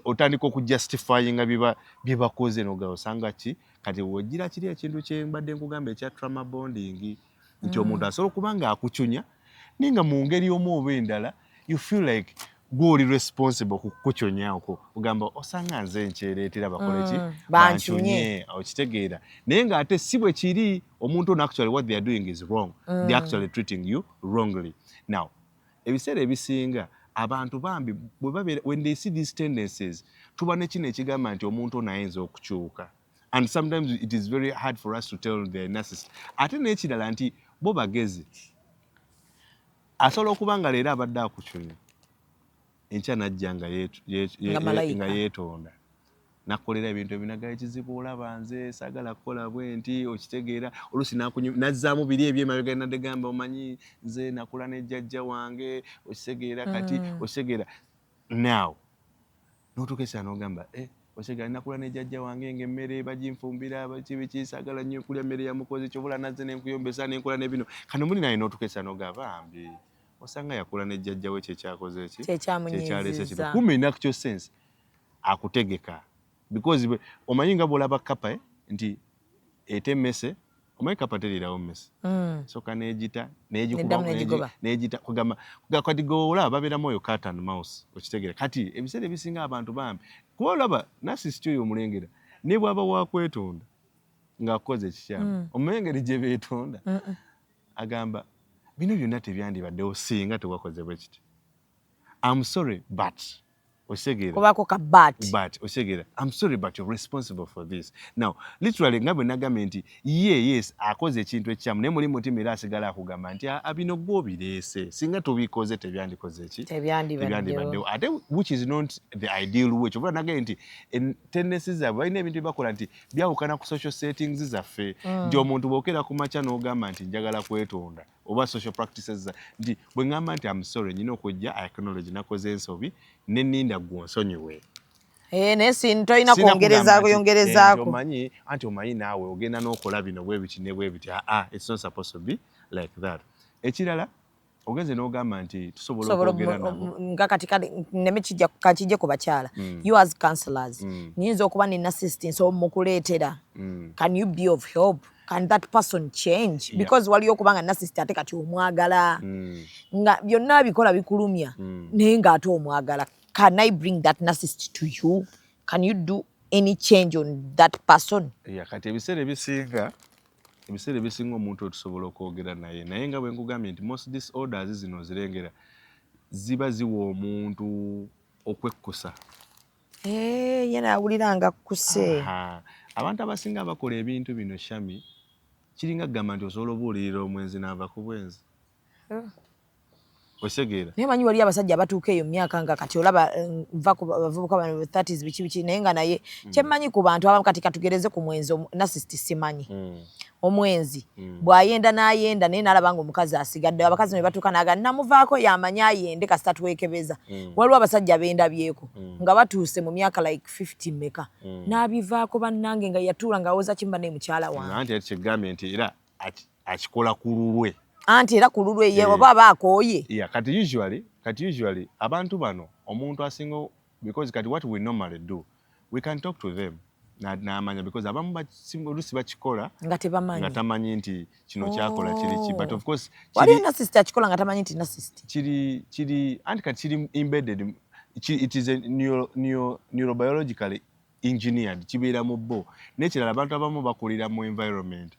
Otandika okujustifyinga bye bakoze n'ogala osanga ki kati wogira kiri ekintu kye mbadde nkugamba ekya trauma bonding nti omuntu asobola okuba nga akucunya naye nga mu ngeri omu oba endala you feel like gw'oli responsible ku kukuconyako ogamba osanga nze nkyereetera bakole ki banchunye okitegeera naye ng'ate si bwe kiri omuntu ono actually what they are doing is wrong. They are actually treating you wrongly. Now ebiseera ebisinga abantu bambi when they see these tendencies tuba nekino ekigamba nti omuntu ono ayinza okukyuka, and sometimes it is very hard for us to tell the narcissist. Ate n'ekirala nti bo bagezi asobola okuba nga leero abadde akucunya enkya najja nga yeetonda nakolera ebintu ebinagala ekizibu olaba nze saagala kukola bwe nti okitegeera oluusi nazzaamu biri ebyemabega nadde gamba omanyi nze nakula ne jjajja wange okitegeera kati okitegeera now n'otuuka ekyala n'ogamba okitegeera nakula ne jjajja wange ng'emmere baginfumbira biki saagala nnyo okulya emmere ya mukozi kyobula nazze nenkuyombesa nenkola n'ebino kano muli naye n'otuuka ekyala n'ogamba bambi osanga yakula ne jjajja we kyekyakoze ki kyekyalese kino kumbe in actual sense akutegeka because omanyi nga bw'olaba kapa nti ete emmese omanyi kapa terirawo mmese soka n'egita n'egita kugamba kati golaba babeeramu oyo cat and mouse okitegere kati ebiseera ebisinga abantu bambi kuba olaba narcissist oyo omulengera ne bw'aba wakwetonda ng'akoze ekikyamu omulengeri gye beetonda agamba bino byonna tebyandibaddewo singa tewakoze bwe kiti. I'm sorry but osegera kubako ka but osegera I'm sorry but you're responsible for this. Now literally nga bwe nagambye nti yes akoze ekintu ekyamu naye muli mutima era asigala akugamba nti bino gwo bireese singa tubikoze tebyandikoze ki tebyandibaddewo ate which is not the ideal way. Kyobula nagambye nti tendencies zaabwe balina ebintu byebakola nti byawukana ku social settings zaffe nti omuntu bw'okera ku makya n'ogamba nti njagala kwetonda oba social practices nti bwe ngamba nti I'm sorry nyina okujja I acknowledge nakoze ensobi neninda gwonsonyiwe naye tolina kwongerezaako omanyi naawe ogenda n'okola bino bwe biti ne bwe biti it's not supposed to be like that. Ekirala ogenze n'ogamba nti tusobola okwogera nabo nga kati neme kakijje ku bakyala you as counselors nyinza okuba ne narcissist nsobola mukuleetera can you be of help? Can that person change? Because waliyo okubanga narcissist ate kati omwagala nga byonna bikola bikulumya naye ng'ate omwagala. Can I bring that narcissist to you? Can you do any change on that person? Kati ebiseera ebisinga omuntu otusobola okwogera naye nga bwe nkugambye nti most disorders zino ozirengera ziba ziwa omuntu okwekkusa. Yena awulira nga kkuse. Abantu abasinga abakola ebintu bino Shami kiringa kugamba nti osobola obuulirira omwenzi n'ava ku bwenzi. Osegeera naye manyi wali abasajja abatuuka eyo myaka nga kati olaba nva ku bavubuka bano 30s biki naye nga naye kyemmanyi ku bantu abamu kati katugereze ku mwenzi narcissist simanyi omwenzi bw'ayenda n'ayenda naye n'alaba nga omukazi asigadde abakazi ne batuuka naga namuvaako yamanya ayende kasita tuwekebeza waliwo abasajja bendabyeko nga batuuse mu myaka like 50 meka n'abivaako bannange nga yatuula ng'awoza kimba ne mukyala wange anti ekigambye nti era akikola ku lulwe anti era ku lulwe ye oba aba akooye. Kati usually abantu bano omuntu asinga because kati what we normally do we can talk to them n'amanya because abamu oluusi bakikola nga tamanyi nti kino kyakola kiri but of course wali narcissist akikola nga tamanyi nti narcissist kiri anti kati kiri embedded it is a neurobiologically engineered kibeera mu bo n'ekirala abantu abamu bakulira mu environment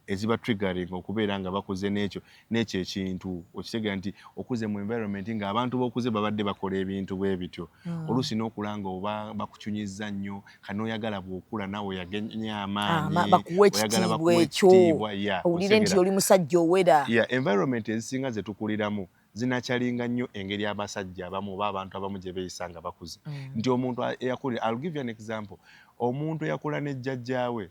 eziba triggering okubeera nga bakuze n'ekyo ekintu okitegeera nti okuze mu environment ng'abantu b'okuze babadde bakola ebintu bwe bityo oluusi n'okulanga oba bakucunyizza nnyo kanooyagala bw'okula nawe yagenya amaanyi bakuwa ekitiibwa ekyo owulire nti oli musajja owera environment ezisinga ze tukuliramu zinakyalinga nnyo engeri abasajja abamu oba abantu abamu gye beeyisa nga bakuze nti omuntu eyakulira I'll give you an example omuntu eyakula ne jjajjaawe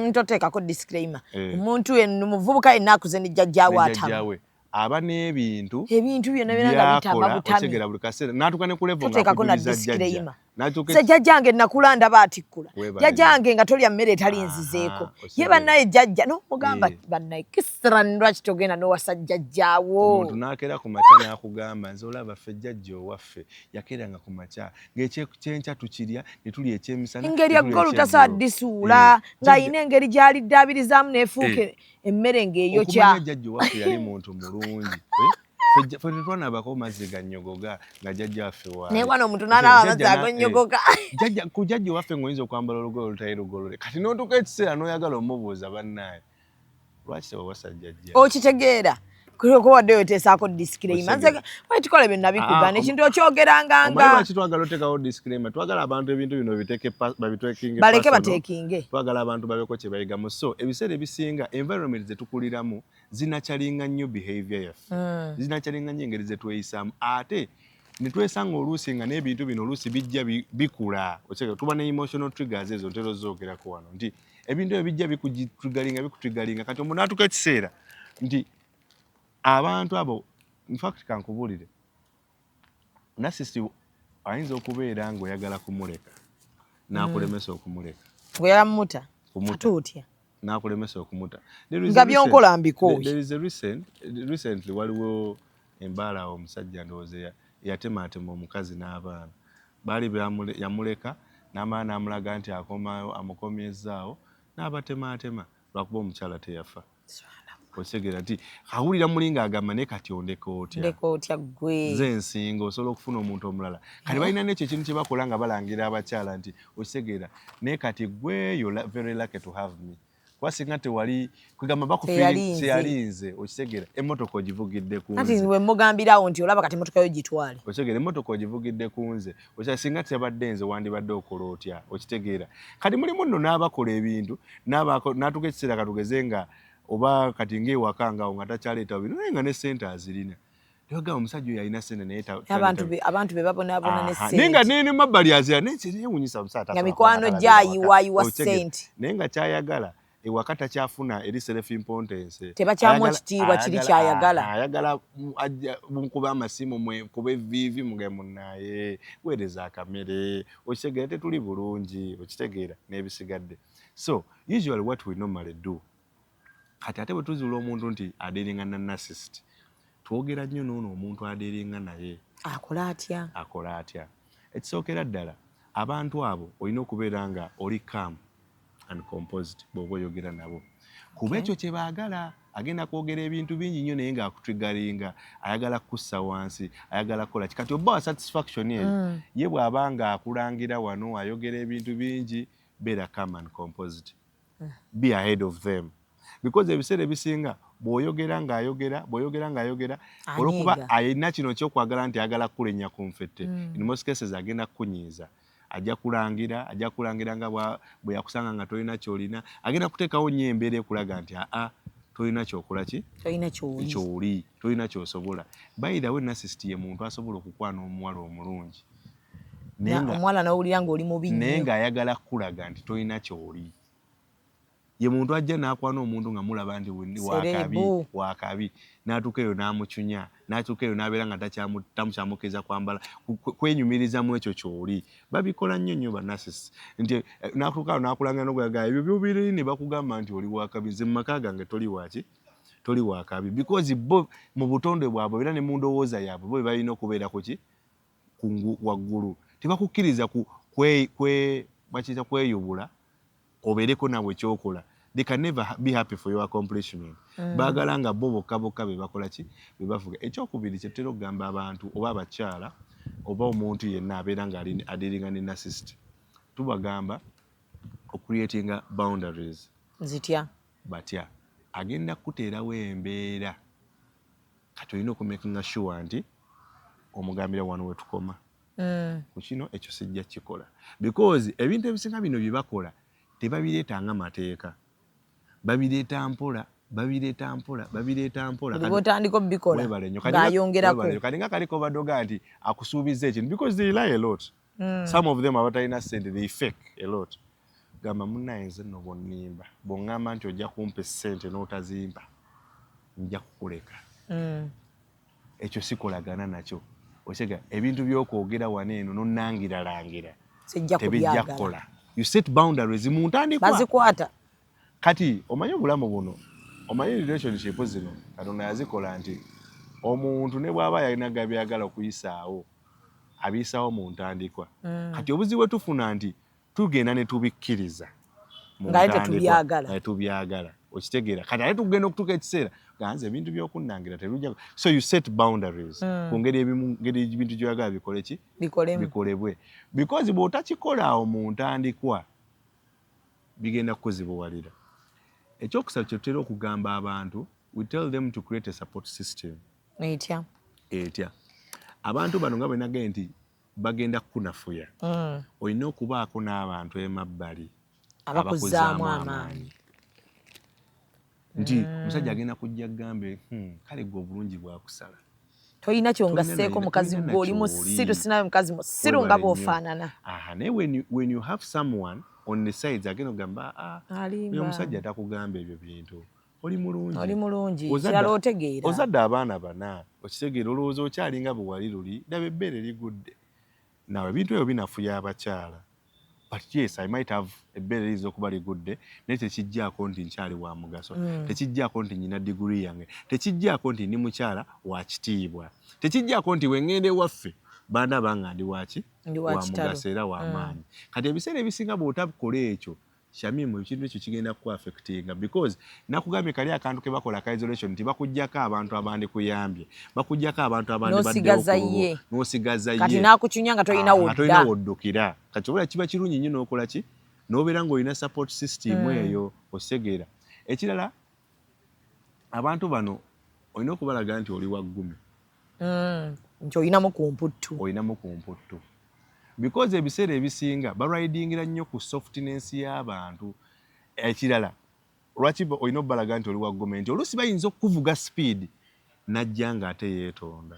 ntoteekako disclaimer omuntu muvubuka yenna akuze ne jjajjaawe atamu aba n'ebintu byonna nga bitamba otegera buli kaseera n'atuuka ne ku level ng'akujuliza jjajja se jjajjange nakula ndaba atikkula jjajjange nga tolya mmere etali nzizeeko ye bannaye jjajja n'omugamba bannaye kisirani lwaki togenda n'owasa jjajjaawo omuntu n'akeera ku makya n'akugamba nze olaba ffe jjajja owaffe yakeeranga ku makya ng'ekyenkya tukirya ne tulya ekyemisana engeri eggolu tasaddisuula ng'ayina engeri gy'aliddaabirizaamu n'efuuke emmere ng'eyokya okumanya jjajja owaffe yali muntu mulungi ffe tetwanabako mazzi gannyogoga nga jjajja waffe waali naye wano omuntu n'anaaba amazzi ag'ennyogoga ku jjajja waffe ng'oyinza okwambala olugoye olutali lugolole kati n'otuuka ekiseera n'oyagala omubuuza bannaaye lwaki tewawasa jjajja okitegeera ko wadde oteesaako disclaimer nze tukole bye nabikuga n'ekintu okyogeranganga lwaki twagala oteekawo disclaimer twagala abantu ebintu bino babiteekinge baleke bateekinge twagala abantu babeko kye bayigamu so ebiseera ebisinga environment ze tukuliramu zinakyalinga nnyo behavior yaffe zinakyalinga nnyo engeri ze tweyisaamu ate ne twesanga oluusi nga n'ebintu bino oluusi bijja bikula tuba ne emotional triggers ezo ntera ozoogerako wano nti ebintu ebyo bijja bikutriggalinga kati omuntu n'atuuka ekiseera nti abantu abo infact kankubuulire narcissist ayinza okubeera ng'oyagala kumuleka n'akulemesa okumuleka ng'oyala mmuta ate otya n'akulemesa okumuta nga byonkola mbikooye recently waliwo embaala awo omusajja ndowooza yatemaatema omukazi n'abaana baali yamuleka n'amala n'amulaga nti akomayo amukomyezzaawo n'abatemaatema lwakuba omukyala teyafa otegera nti awulira muli ng'agamba naye kati ondeka otya gwe nze nsinga osobola okufuna omuntu omulala kati balina n'ekyo ekintu kye bakola nga balangira abakyala nti okitegera naye kati gwe you're very lucky to have me kuba singa tewali kugamba bakuseyalinze okitegera emmotoka ogivugidde ku nze kati we mugambirawo nti olaba kati emmotoka yo gitwale okitegera emmotoka ogivugidde ku nze okira singa tebadde nze wandibadde okola otya okitegeera kati mulimu nno n'abakola ebintu n'atuuka ekiseera katugeze nga oba kati ng'ewaka ngaawo nga takyaleeta bintu naye nga ne ssente azirina Yoga omusajja yalina sente naye abantu be babonaabona ne ssente naye nga ne mabbali azira neyewunyisa omusajja nga mikwano gyayiwayiwa ssente naye nga kyayagala ewaka takyafuna eri self importance tebakyamu ekitiibwa kiri kyayagala ayagala mukuba amasimu kuba evivi muge munnaye weereza akamere okitegeera tetuli bulungi okitegeera n'ebisigadde so usually what we normally do kati ate bwe tuzuula omuntu nti adeeringa na narcissist twogera nnyo n'ono omuntu adeeringa naye akola atya ekisookera ddala abantu abo olina okubeera nga oli calm and composed bw'oba oyogera nabo kuba ekyo kye baagala agenda kwogera ebintu bingi nnyo naye ng'akutrigalinga ayagala kussa wansi ayagala kukola kati oba wa satisfaction eyo ye bw'aba nga akulangira wano ayogera ebintu bingi beera calm and composed be ahead of them because ebiseera ebisinga bw'oyogera ng'ayogera olwokuba alina kino ekyokwagala nti ayagala kukulenya ku nfette in most cases agenda kukunyiiza ajja kulangira nga bwe yakusanga nga tolina kyolina agenda kuteekawo nnyo embeera ekulaga nti tolina kyokola ki kyoli tolina kyosobola by the way narcissist ye muntu asobola okukwana omuwala omulungi omuwala n'owulira ng'oli mubi naye ng'ayagala kukulaga nti tolina kyoli ye muntu ajja n'akwana omuntu nga mulaba nti wakabi n'atuuka eyo n'amucunya n'atuuka eyo n'abeera nga tamukyamukiriza kwambala kwenyumiriza mu ekyo kyoli babikola nnyo nnyo bannarcissist nti n'atuuka awo n'akulanga n'okugaga ebyo byobiri ne bakugamba nti oli wakabi nze mu maka gange toli wakabi because bo mu butonde bwabwe era ne mu ndowooza yaabwe bo balina okubeera kuki waggulu tebakukkiriza kweyubula obeereko nawe kyokola they can never be happy for your accomplishment baagala nga bo bokka be bakola ki be bavuga ekyokubiri kye tutera okugamba abantu oba abakyala oba omuntu yenna abeera nga adealinga ne narcissist tubagamba ocreatinga boundaries zitya batya agenda kuteerawo embeera kati olina okumakinga sure nti omugambira wano wetukoma ku kino ekyo sijja kikola because ebintu ebisinga bino bye bakola tebabireetanga mateeka babireeta mpola otandika obikola ng'ayongerako kati nga kaliko badoga nti akusuubiza ekintu because they lie a lot some of them abatalina ssente they fake a lot gamba munnaye nze nno bonnimba bw'oŋŋamba nti ojja kumpa ssente n'otazimpa nja kukuleka ekyo sikolagana nakyo osega ebintu by'okwogera wano eno nonnangiralangira tebijja kukola you set boundaries mu ntandikwa bazikwata kati omanyi obulamu buno omanyi relationship zino Katonda yazikola nti omuntu ne bw'aba yalina byagala okuyisaawo abiyisaawo mu ntandikwa kati obuzibu tufuna nti tugenda ne tubikkiriza nga tubyagala okitegeera kati ate tugenda okutuuka ekiseera ganze ebintu by'okunnangira tebijja so you set boundaries ku ngeri ebintu gyoyagala bikolebwe because bw'otakikola awo mu ntandikwa bigenda kukuzibuwalira ekyokusaba kye tutera okugamba abantu we tell them to create a support system etya abantu bano nga bwe nagaye nti bagenda kukunafuya olina okubaako n'abantu emabbali abakuzaamu amaanyi nti omusajja agenda kujja kugambe kale gwe obulungi bwakusala tolina kyongasseeko mukazi gwe oli musiru sinawe mukazi musiru nga bw'ofaanana naye when you have someone on the sides agenda okugamba oyo omusajja takugamba ebyo bintu oli mulungi kirala otegeera ozadde abaana bana okitegeera olowooza okyalinga bwe wali luli daba ebbeere ligudde nawe ebintu ebyo binafuya abakyala but yes I might have ebbeere liyinza okuba ligudde naye tekijjaako nti nkyali wa mugaso tekijjaako nti nyina diguri yange tekijjaako nti ndi mukyala wa kitiibwa tekijjaako nti wengenda ewaffe baana banga ndi waki wa mugaso era wa maanyi kati ebiseera ebisinga bw'otakola ekyo Shamimu ekintu ekyo kigenda ku affectinga because nakugambye kali akantu ke bakola ka isolation nti bakujjako abantu abandi kuyambye bakujjako abantu abandi n'osigaza ye kati nakuchunya nga tolina woddukira kati obula kiba kirungi nnyo n'okola ki n'obeera ng'olina support system eyo osegeera ekirala abantu bano olina okubalaga nti oli waggumi nti olinamu ku mputtu because ebiseera ebisinga baridingira nnyo ku softness y'abantu ekirala lwaki olina obbalaga nti oli wa gomenti oluusi bayinza okuvuga speed najja ng'ate yeetonda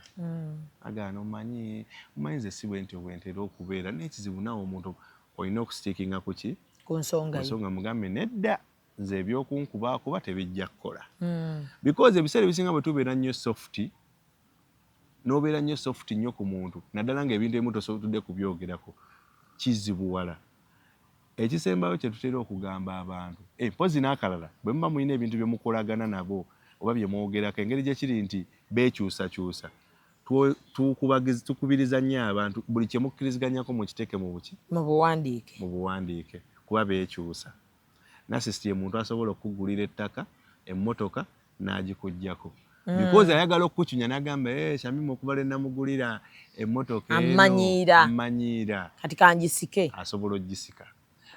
agaana omanyi nze si bwe ntera okubeera n'ekizibu nawe omuntu olina okusitikinga kuki ku nsonga mugambe nedda nze ebyokunkubakuba tebijja kukola because ebiseera ebisinga bwe tubeera nnyo softi n'obeera nnyo soft nnyo ku muntu naddala ng'ebintu ebimu tosobodde kubyogerako kizibuwala ekisembayo kye tutera okugamba abantu mpozi n'akalala bwe muba mulina ebintu bye mukolagana nabo oba bye mwogerako engeri gye kiri nti beekyusakyusa tukubiriza nnyo abantu buli kye mukkiriziganyako mukiteeke mu buwandiike kuba beekyusa narcissist ye muntu asobola okukugulira ettaka emmotoka n'agikuggyako because ayagala okukucunya n'agamba Shamimu okuba lwe namugulira emmotoka ammanyiira kati kangisike asobola ogisika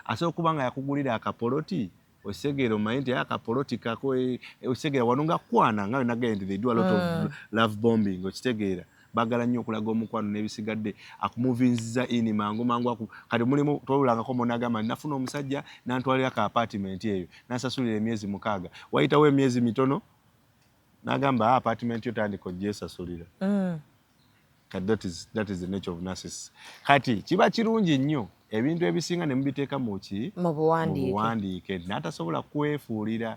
asobola okuba nga yakugulira akapoloti osegeera omanyi nti akapoloti kako osegeera wano nga kwana nga wenagaye nti they do a lot of love bombing okitegeera bagala nnyo okulaga omukwano n'ebisigadde akumuvinziza ini mangu kati mulimu tolulangako munagamba nafuna omusajja nantwalira ka apartment eyo nansasulira emyezi 6 wayitawo emyezi mitono nagamba apartment yotandika ogyesasulira that is the nature of narcissism kati kiba kirungi nnyo ebintu ebisinga ne mubiteeka mu buwandiike n'atasobola kwefuulira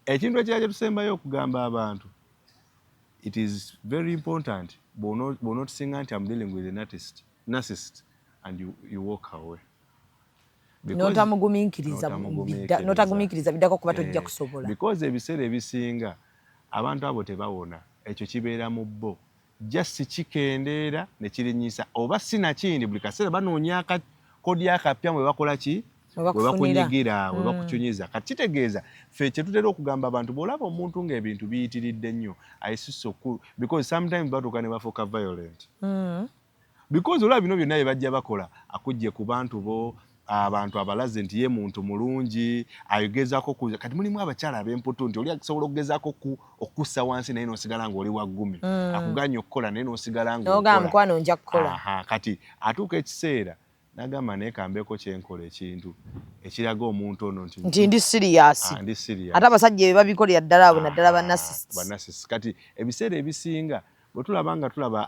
ekintu ekirala kye tusembayo okugamba abantu it is very important bw'onootusinga nti I'm dealing with a narcissist and you walk away n'otagumiikiriza biddako kuba tojja kusobola because ebiseera ebisinga abantu abo tebawona ekyo kibeera mu bo just kikendeera ne kirinnyisa oba sinakindi buli kaseera banoonya kodi akapya bwe bakola ki bwe bakunyigira bwe bakucunyiza kati kitegeeza ffe kye tutera okugamba abantu bw'olaba omuntu ng'ebintu biyitiridde nnyo ayisuse because sometimes batuuka ne bafuuka violent because olaba bino byonna bye bajja bakola akujje ku bantu bo abantu abalaze nti ye muntu mulungi ayogezaako kuza kati mulimu abakyala ab'emputu nti oli akusobola okugezaako okussa wansi naye n'osigala ng'oli waggumi akuganya okukola naye n'osigala ng'okola mukwano nja kukola kati atuuka ekiseera n'agamba naye kambeeko kyenkola ekintu ekiraga omuntu ono nti ndi serious ate abasajja be babikolera ddala abo naddala bannasisi kati ebiseera ebisinga bwe tulaba nga tulaba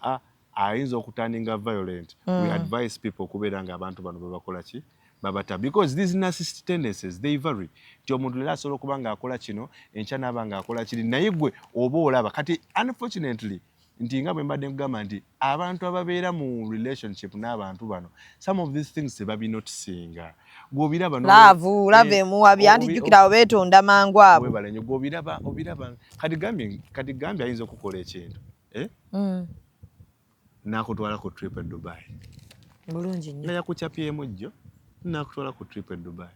ayinza okutandinga violent we advise people okubeera nga abantu bano bebakola ki babata because these narcissistic tendencies they vary nti omuntu leero asobola okuba nga akola kino enkya n'aba nga akola kiri naye gwe oba olaba kati unfortunately nti nga bwe mbadde nkugamba nti abantu ababeera mu relationship n'abantu bano some of these things tebabinotisinga gw'obiraba laavu lava emuwabi anti jjukira abo beetonda mangu abo webalenyo gw'obiraba kati gambye ayinza okukola ekintu n'akutwala ku trip e Dubai bulungi nnyo nga yakukyapyemu jjo n'akutwala ku trip e Dubai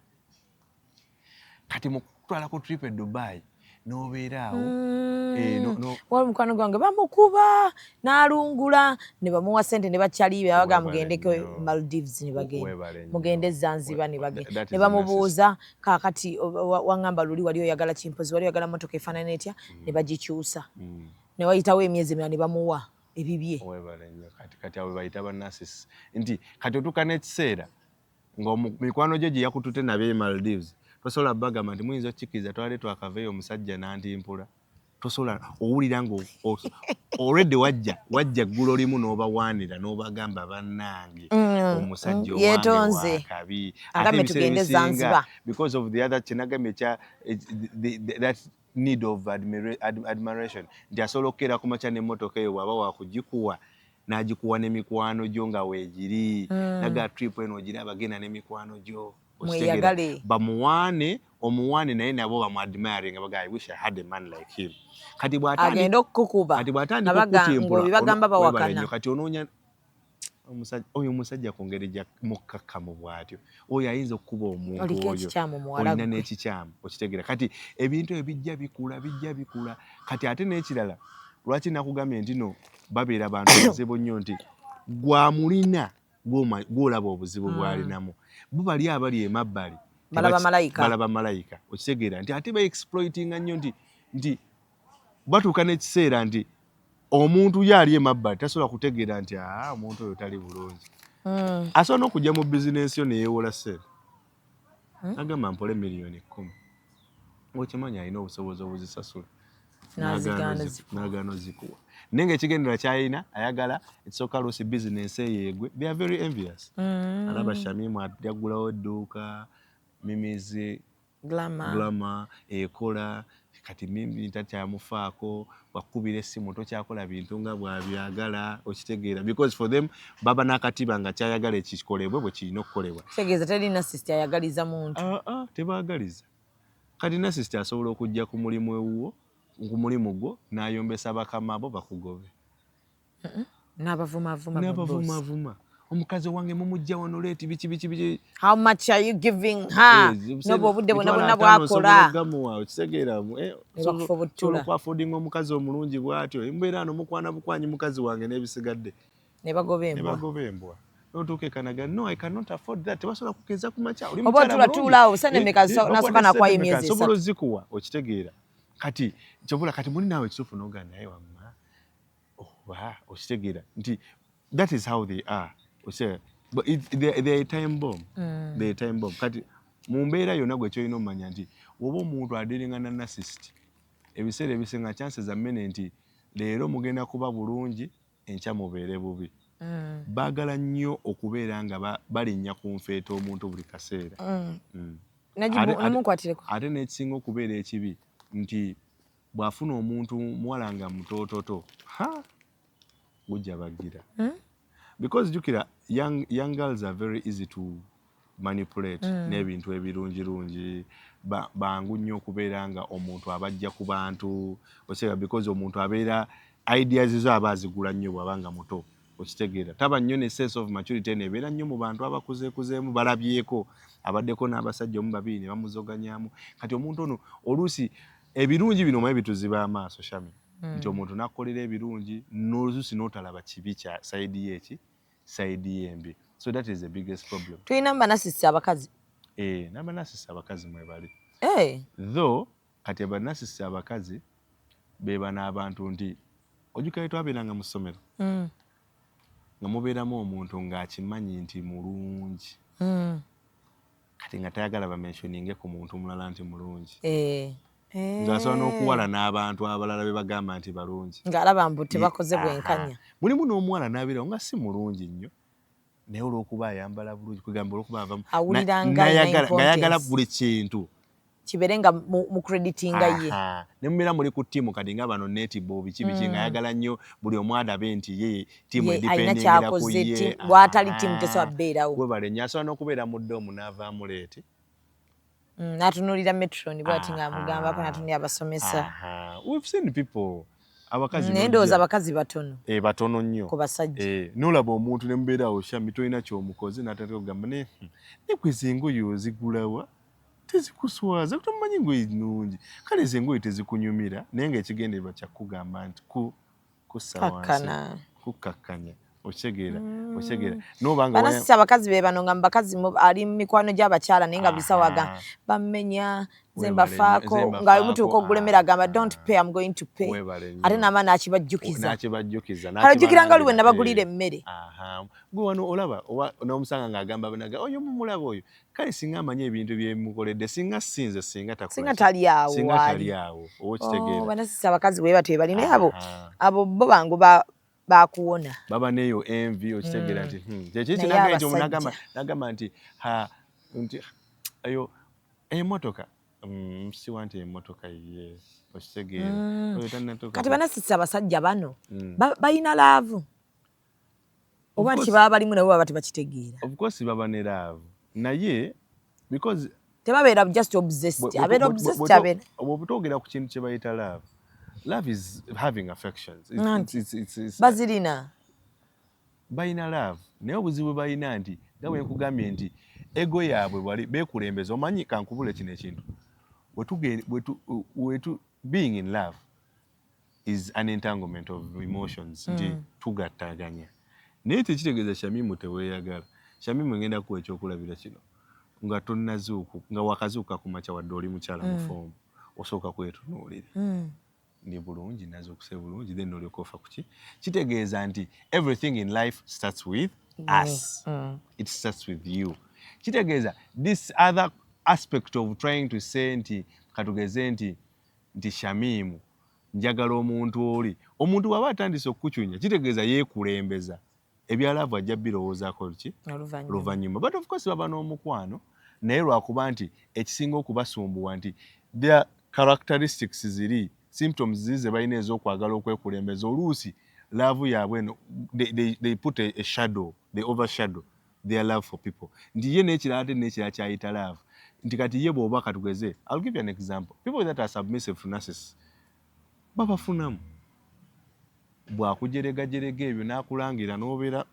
kati mu kutwala ku trip e Dubai n'obeera awo wali mukwano gwange bamukuba n'alungula ne bamuwa ssente ne bakyalibe abaga mugendeko Maldives ne bagenda mugende Zanzibar ne bagenda ne bamubuuza kaakati waŋŋamba luli wali oyagala kimpozi wali oyagala motoka efaanana etya ne bagikyusa ne wayitawo emyezi emirala ne bamuwa ebibye kati abo bayita bannasisi nti kati otuuka n'ekiseera ng'omikwano gye gye yakutute nabye Maldives tosobola bagamba nti muyinza okukikiriza twali twakaveeyo omusajja n'antimpula tosobola owulira nga already wajja ggulo limu n'obawaanira n'obagamba bannange omusajja yeetonze akabi agambe tugende Zanzibar because of the other kinagambye that need of admiration nti asobola okukeera ku makya n'emmotoka eyo bw'aba wakugikuwa n'agikuwa n'emikwano gyo nga weegiri naga trip eno ogira abagenda n'emikwano gyo mweyagale bamuwaane omuwaane naye nabo bamuadmiring baga I wish I had a man like him kati agenda okukuba ng'obibagamba bawakana kati onoonya oyo omusajja ku ngeri gya mukkakkamu bw'atyo oyo ayinza okukuba omuntu oyo olina n'ekikyamu okitegeera kati ebintu ebijja bikula kati ate n'ekirala lwaki nakugambye nti no babeera bantu bazibu nnyo nti gwamulina gw'olaba obuzibu bw'alinamu bo bali abali emabbali balaba malayika okitegeera nti ate ba-exploitinga nnyo nti batuuka n'ekiseera nti omuntu ye ali emabbali tasobola kutegeera nti omuntu oyo tali bulungi asobola n'okujja mu bizinensi yo neyeewola ssente agamba mpole miliyoni 10 okimanyi alina obusobozi obuzisasula n'agaano zikuwa naye ng'ekigendera kyalina ayagala ekisooka luusi bizinensi eyeegwe they are very envious alaba Shamimu yaggulawo edduuka mimizi glama ekola kati mimi takyamufaako wakubira essimu tokyakola bintu nga bw'abyagala okitegeera because for them baba n'akatiba nga kyayagala ekikolebwe bwe kirina okukolebwa kitegeeza teri nasisita ayagaliza muntu tebaagaliza kati nasisita asobola okujja ku mulimu ewuwo ku mulimu gwo n'ayombesa bakama abo bakugobe n'abavumavuma omukazi wange mumujja wano leeti biki how much are you giving her nobo obudde bwonna bwakola okitegeera okwafodinga omukazi omulungi bw'atyo embeera ano mukwana bukwanyi mukazi wange n'ebisigadde ne bagoba embwa notuuka kanaga no I cannot afford that tebasobola kukeza ku makya oli mukyala nasooka nakwayo emyezi sobola ozikuwa okitegeera kati kyobula kati muli naawe ekituufu n'ogana naye wamma okitegeera nti that is how they are but they time bomb kati mu mbeera yonna gwe kyolina omumanya nti oba omuntu adeeringa na narcissist ebiseera ebisinga chances amene nti leero mugenda kuba bulungi enkya mubeere bubi baagala nnyo okubeera nga balinnya ku nfeeta omuntu buli kaseera ate n'ekisinga okubeera ekibi nti bw'afuna omuntu muwala nga mutoototo gujja bagira because jukira young girls are very easy to manipulate n'ebintu ebirungirungi bangu nnyo okubeera nga omuntu abajja ku bantu osega because omuntu abeera ideas zo aba azigula nnyo bw'aba nga muto okitegeera taba nnyo ne sense of maturity nebeera nnyo mu bantu abakuzeekuzeemu balabyeko abaddeko n'abasajja omu babiri ne bamuzoganyaamu kati omuntu ono oluusi ebirungi bino omanyi bituziba amaaso Shami nti omuntu nakkolera ebirungi n'oluusi n'otalaba kibi kya sayidi ye side yembi. So that is the biggest problem. Tulina banasisi abakazi. N'abanasisi abakazi mwe bali. Though kati abanasisi abakazi beba n'abantu nti ojjukayo twabeeranga mu ssomero nga mubeeramu omuntu ng'akimanyi nti mulungi kati nga tayagala bamentioninge ku muntu mulala nti mulungi ng'asobola n'okuwala n'abantu abalala be bagamba nti balungi ng'alaba mbu tebakoze bwenkanya. Mulimu n'omuwala n'abeerawo nga si mulungi nnyo naye olw'okuba ayambala bulungi kugamba olw'okuba avamu ng'ayagala buli kintu kibeere nga mu creditinga ye. Ne mubeera muli ku ttiimu kati nga bano netball biki ng'ayagala nnyo buli omu adabe nti ye ttiimu edipendingira ku ye. Bw'atali ttiimu tesobola beerawo. Webale nnyo asobola n'okubeera mu ddoomu n'avaamu leeti. N'atunuulira Metron bw'ati ng'amugambako n'atunuulira abasomesa. We've seen people abakazi naye ndowooza abakazi batono. Batono nnyo ku basajja. N'olaba omuntu ne mubeerawo Shammy tolina ky'omukozi n'atandika okugamba ne kwezi engoye ozigulawa tezikuswaza kutomanyi engoye nnungi kale ezo engoye tezikunyumira naye ng'ekigendererwa kyakugamba nti kussa wansi kukakkanya okitegeera banasisi abakazi be bano nga mu bakazi ali mu mikwano gy'abakyala naye nga bisawaga bamenya nze mbafaako nga mutuuka okugulemera agamba don't pay I'm going to pay ate n'ama n'akibajjukiza alajjukira nga luwe nabagulira emmere. Gwe wano olaba n'omusanga ng'agamba banaga oyo mumulaba oyo kale singa amanyi ebintu byemukoledde singa sinze singa tali awo oba okitegeera. Banasisi abakazi bwe batyo bali naye abo bo bangu bakuwona baba neyo envy okitegeera nti kyekiki nagamba nti ayo emotoka siwa nti emotoka ye okitegeera kati banasisi abasajja bano balina laavu oba nti baba balimu nabo baba tebakitegeera. Of course baba ne laavu naye because tebabeera just obsessed abeera obsessed abeera obutogera ku kintu kye bayita laavu. Love is having affections. It's bazirina bayina love naye obuzibu bayina nti nga bwe nkugambye nti ego yaabwe bwali beekulembeza omanyi kankubule kino ekintu being in love is an entanglement of emotions nti tugattaganya naye tekitegeeza Shamimu teweeyagala. Shamimu ngenda kuwa ekyokulabira kino nga tonnazuuku nga wakazuuka ku makya wadde oli mukyala mufoomu osooka kwetunuulira ni bulungi nazo kuse bulungi then olyoka ofa kuki kitegeeza nti everything in life starts with us. It starts with you. Kitegeeza this other aspect of trying to say nti katugeze nti Shamimu njagala omuntu bw'aba atandise okukucunya kitegeeza yeekulembeza ebyalaavu ajja birowoozaako ki oluvannyuma. But of course baba n'omukwano naye lwakuba nti ekisinga okubasumbuwa nti their characteristics ziri symptoms zize balina ez'okwagala okwekulembeza oluusi laavu yaabwe eno they put a shadow, they overshadow their love for people. Nti ye n'ekirala ate n'ekirala kyayita laavu nti kati ye bw'oba katugeze I'll give you an example. People that are submissive to narcissists babafunamu bwakujeregajerega ebyo n'akulangira n'obeera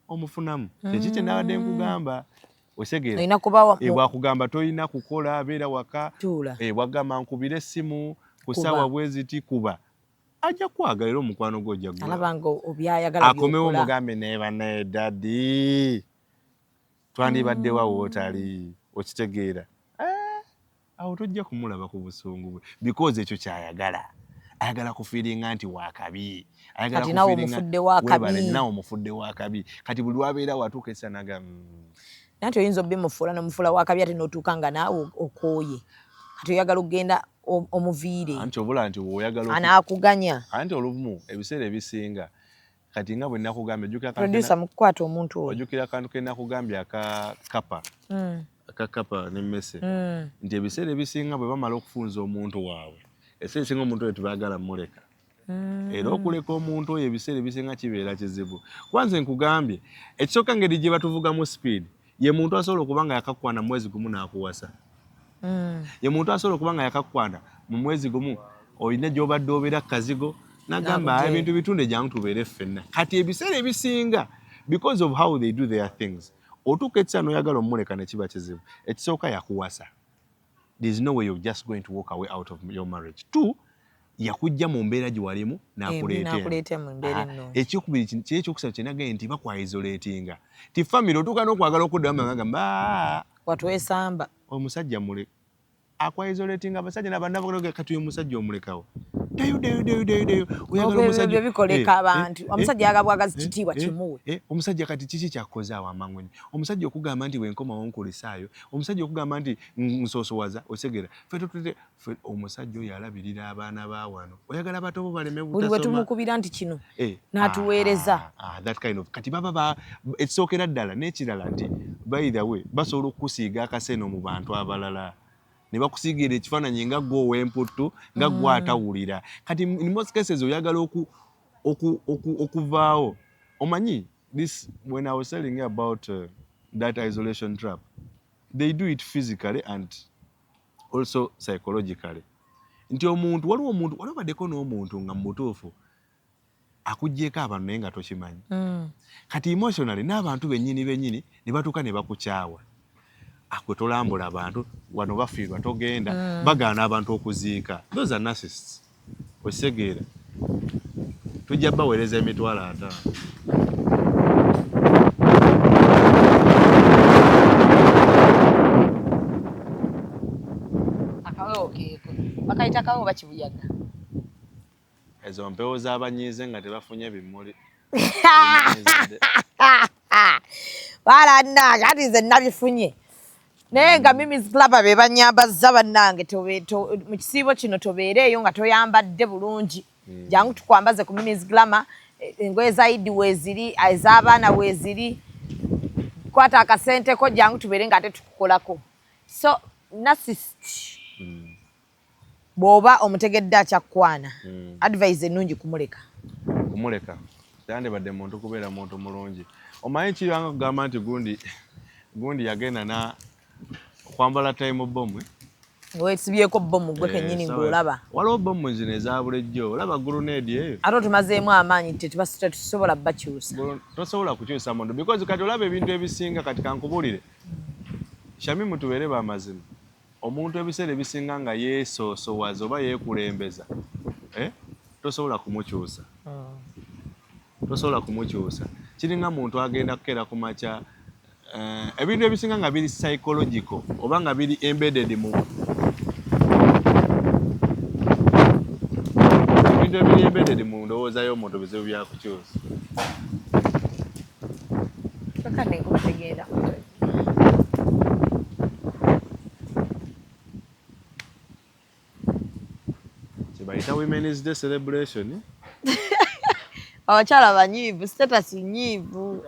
omufunamu kyeki kye nabadde nkugamba osegeera bwakugamba tolina kukola abeera waka bwagamba nkubira essimu ku ssaawa bwe ziti kuba ajja kwagala era omukwano gwe ojja akomewo omugambe neebanaye dadi twandibaddewa wootali okitegeera awo tojja kumulaba ku busungu bwe because ekyo kyayagala ayagala kufiiringa nti wakabi kati nawe omufudde wakabi kati buli wabeera watuuka essanaga nanti oyinza obbimufuula nomufuula wakabi ate n'otuuka nga naawe okooye kati oyagala okugenda omuviire anti obula nti woyagala anaakuganya anti olumu ebiseera ebisinga kati nga bwe nakugambye producer mukukwata omuntu oyo ojjukira akantu ke nakugambye akakapa n'emmese nti ebiseera ebisinga bwe bamala okufunza omuntu waabwe ebiseera ebisinga omuntu oyo tebaagala muleka era okuleka omuntu oyo ebiseera ebisinga kibeera kizibu. Kwanze nkugambye ekisooka ngeri gye batuvugamu speed ye muntu asobola okuba nga yakakwana mu mwezi gumu n'akuwasa. Ye muntu asobola okuba nga yakakwana mu mwezi gumu olina gy'obadde obeera kazigo n'agamba ebintu bitunde jangu tubeere ffenna. Kati ebiseera ebisinga because of how they do their things otuuka ekisa n'oyagala omuleka ne kiba kizibu. Ekisooka yakuwasa. There is no way you're just going to walk away out of your marriage. Two, yakujja mu mbeera gye walimu n'akuleeta mu mbeera ennungi. Ekyokubiri ekyokusatu kye nagaye nti bakwa-isolatinga ti famire otuuka n'okwagala okuddamu ngagamba watwesamba omusajja mule akwa-isolatinga abasajja n'abannabugaloga kati uyo musajja omulekawo oyagala bikoleka abantu omusajja yagabwagazi kitiibwa kimuwe omusajja kati kiki kyakoze awo amangweni omusajja okugamba nti wenkomawo nkulisaayo omusajja okugamba nti nsoosowaza osegera fe omusajja oyo alabirira abaana ba wano oyagala bato bo baleme butasoma buli bwe tumukubira nti kino n'atuweereza that kind of kati baba ekisookera ddala n'ekirala nti by the way basobola okukusiiga akaseno mu bantu abalala ne bakusigira ekifaananyi nga gwe ow'emputtu nga gwe atawulira kati in most cases oyagala okuvaawo omanyi this when I was telling you about that isolation trap they do it physically and also psychologically nti waliwo baddeko n'omuntu nga mutuufu akuggyeko abantu naye nga tokimanyi kati emotionally n'abantu bennyini ne batuuka ne bakukyawa akwe tolambula abantu wano bafiirwa togenda bagaana abantu okuziika those are narcissists osegeera tujja baweereza emitwalo 5 akawewo keeko bakayita kawewo bakibuyaga ezo mpewo z'abanyiize nga tebafunye bimuli balannange ati nze nabifunye naye nga Mimi's Club be banyambazza bannange mu kisiibo kino tobeereeyo nga toyambadde bulungi jangu tukwambaze ku Mimi's Glamour engoye za Idi weeziri ez'abaana weeziri kwata akasente ko jangu tubeere nga ate tukukolako so narcissist bw'oba omutegedde akyakwana advice ennungi kumuleka yandibadde muntu kubeera muntu mulungi omanyi kiranga kugamba nti gundi yagenda na kwambala time bomb weesibyeko bomu gwe kennyini ng'olaba waliwo bomu zino eza bulijjo olaba grenade eyo ate otumazeemu amaanyi tetusobola bakyusa tosobola kukyusa muntu because kati olaba ebintu ebisinga kati kankubuulire Shamimu tubeere bamazima omuntu ebiseera ebisinga nga yeesoosowaza oba yeekulembeza tosobola kumukyusa kiringa muntu agenda kukeera ku makya ebintu ebisinga nga biri psychological oba nga biri embedded mu ebintu ebiri embedded mu ndowooza y'omuntu bizibu byakukyusa kibayita Women's Day celebration abakyala banyiivu status nyiivu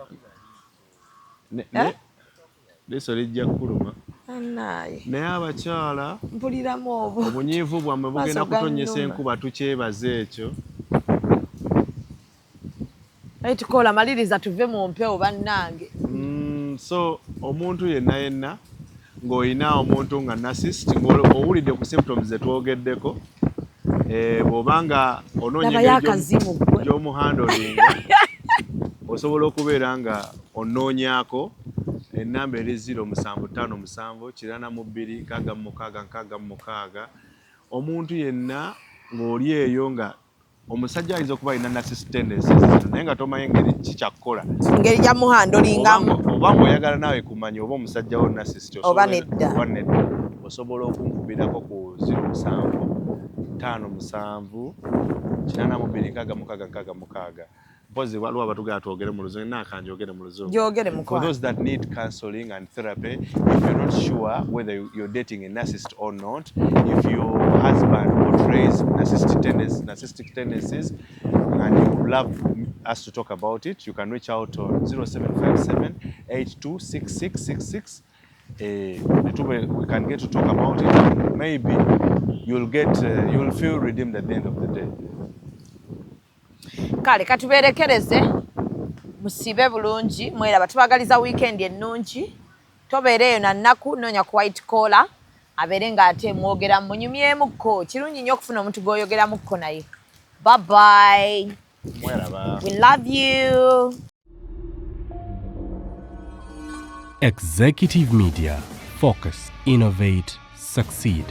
liso lijja kuluma naye abakyala mpuliramu obunyiivu bwammwe bugenda kutonnyesa enkuba tukyebaza ekyo tukola maliriza tuve mu mpewo bannange so omuntu yenna ng'olina omuntu nga narcissist ng'owulidde ku symptoms zetwogeddeko bw'obanga onoonyega gy'omuhandolinga osobola okubeera nga onoonyaako ennamba eri 0757 omuntu yenna ng'oli eyo nga omusajja ayinza okuba alina narcissistic tendencies naye nga tomanyi engeri kikyakkola ngeri gya muhandolingamu oba ng'oyagala naawe kumanya oba omusajja wo narcissist oba nedda osobola okunkubirako ku 0757 mpozi waliwo abatugala twogere mu luzungu nakanjogere mu luzungu for those that need counseling and therapy if you're not sure whether you're dating a narcissist or not, if your husband portrays narcissistic tendencies and you would love us to talk about it, you can reach out on 0757 826666 we can get to talk about it. Maybe you'll feel redeemed at the end of the day. Kale katuberekereze musibe bulungi mweraba tubagaliza weekend ennungi tobeereyo na nnaku noonya ku white collar abeere ng'ate mwogera munyumyemukko kirungi nnyo okufuna omuntu gw'oyogeramukko naye. Bye bye. Mweraba. We love you. Executive Media. Focus, innovate, succeed.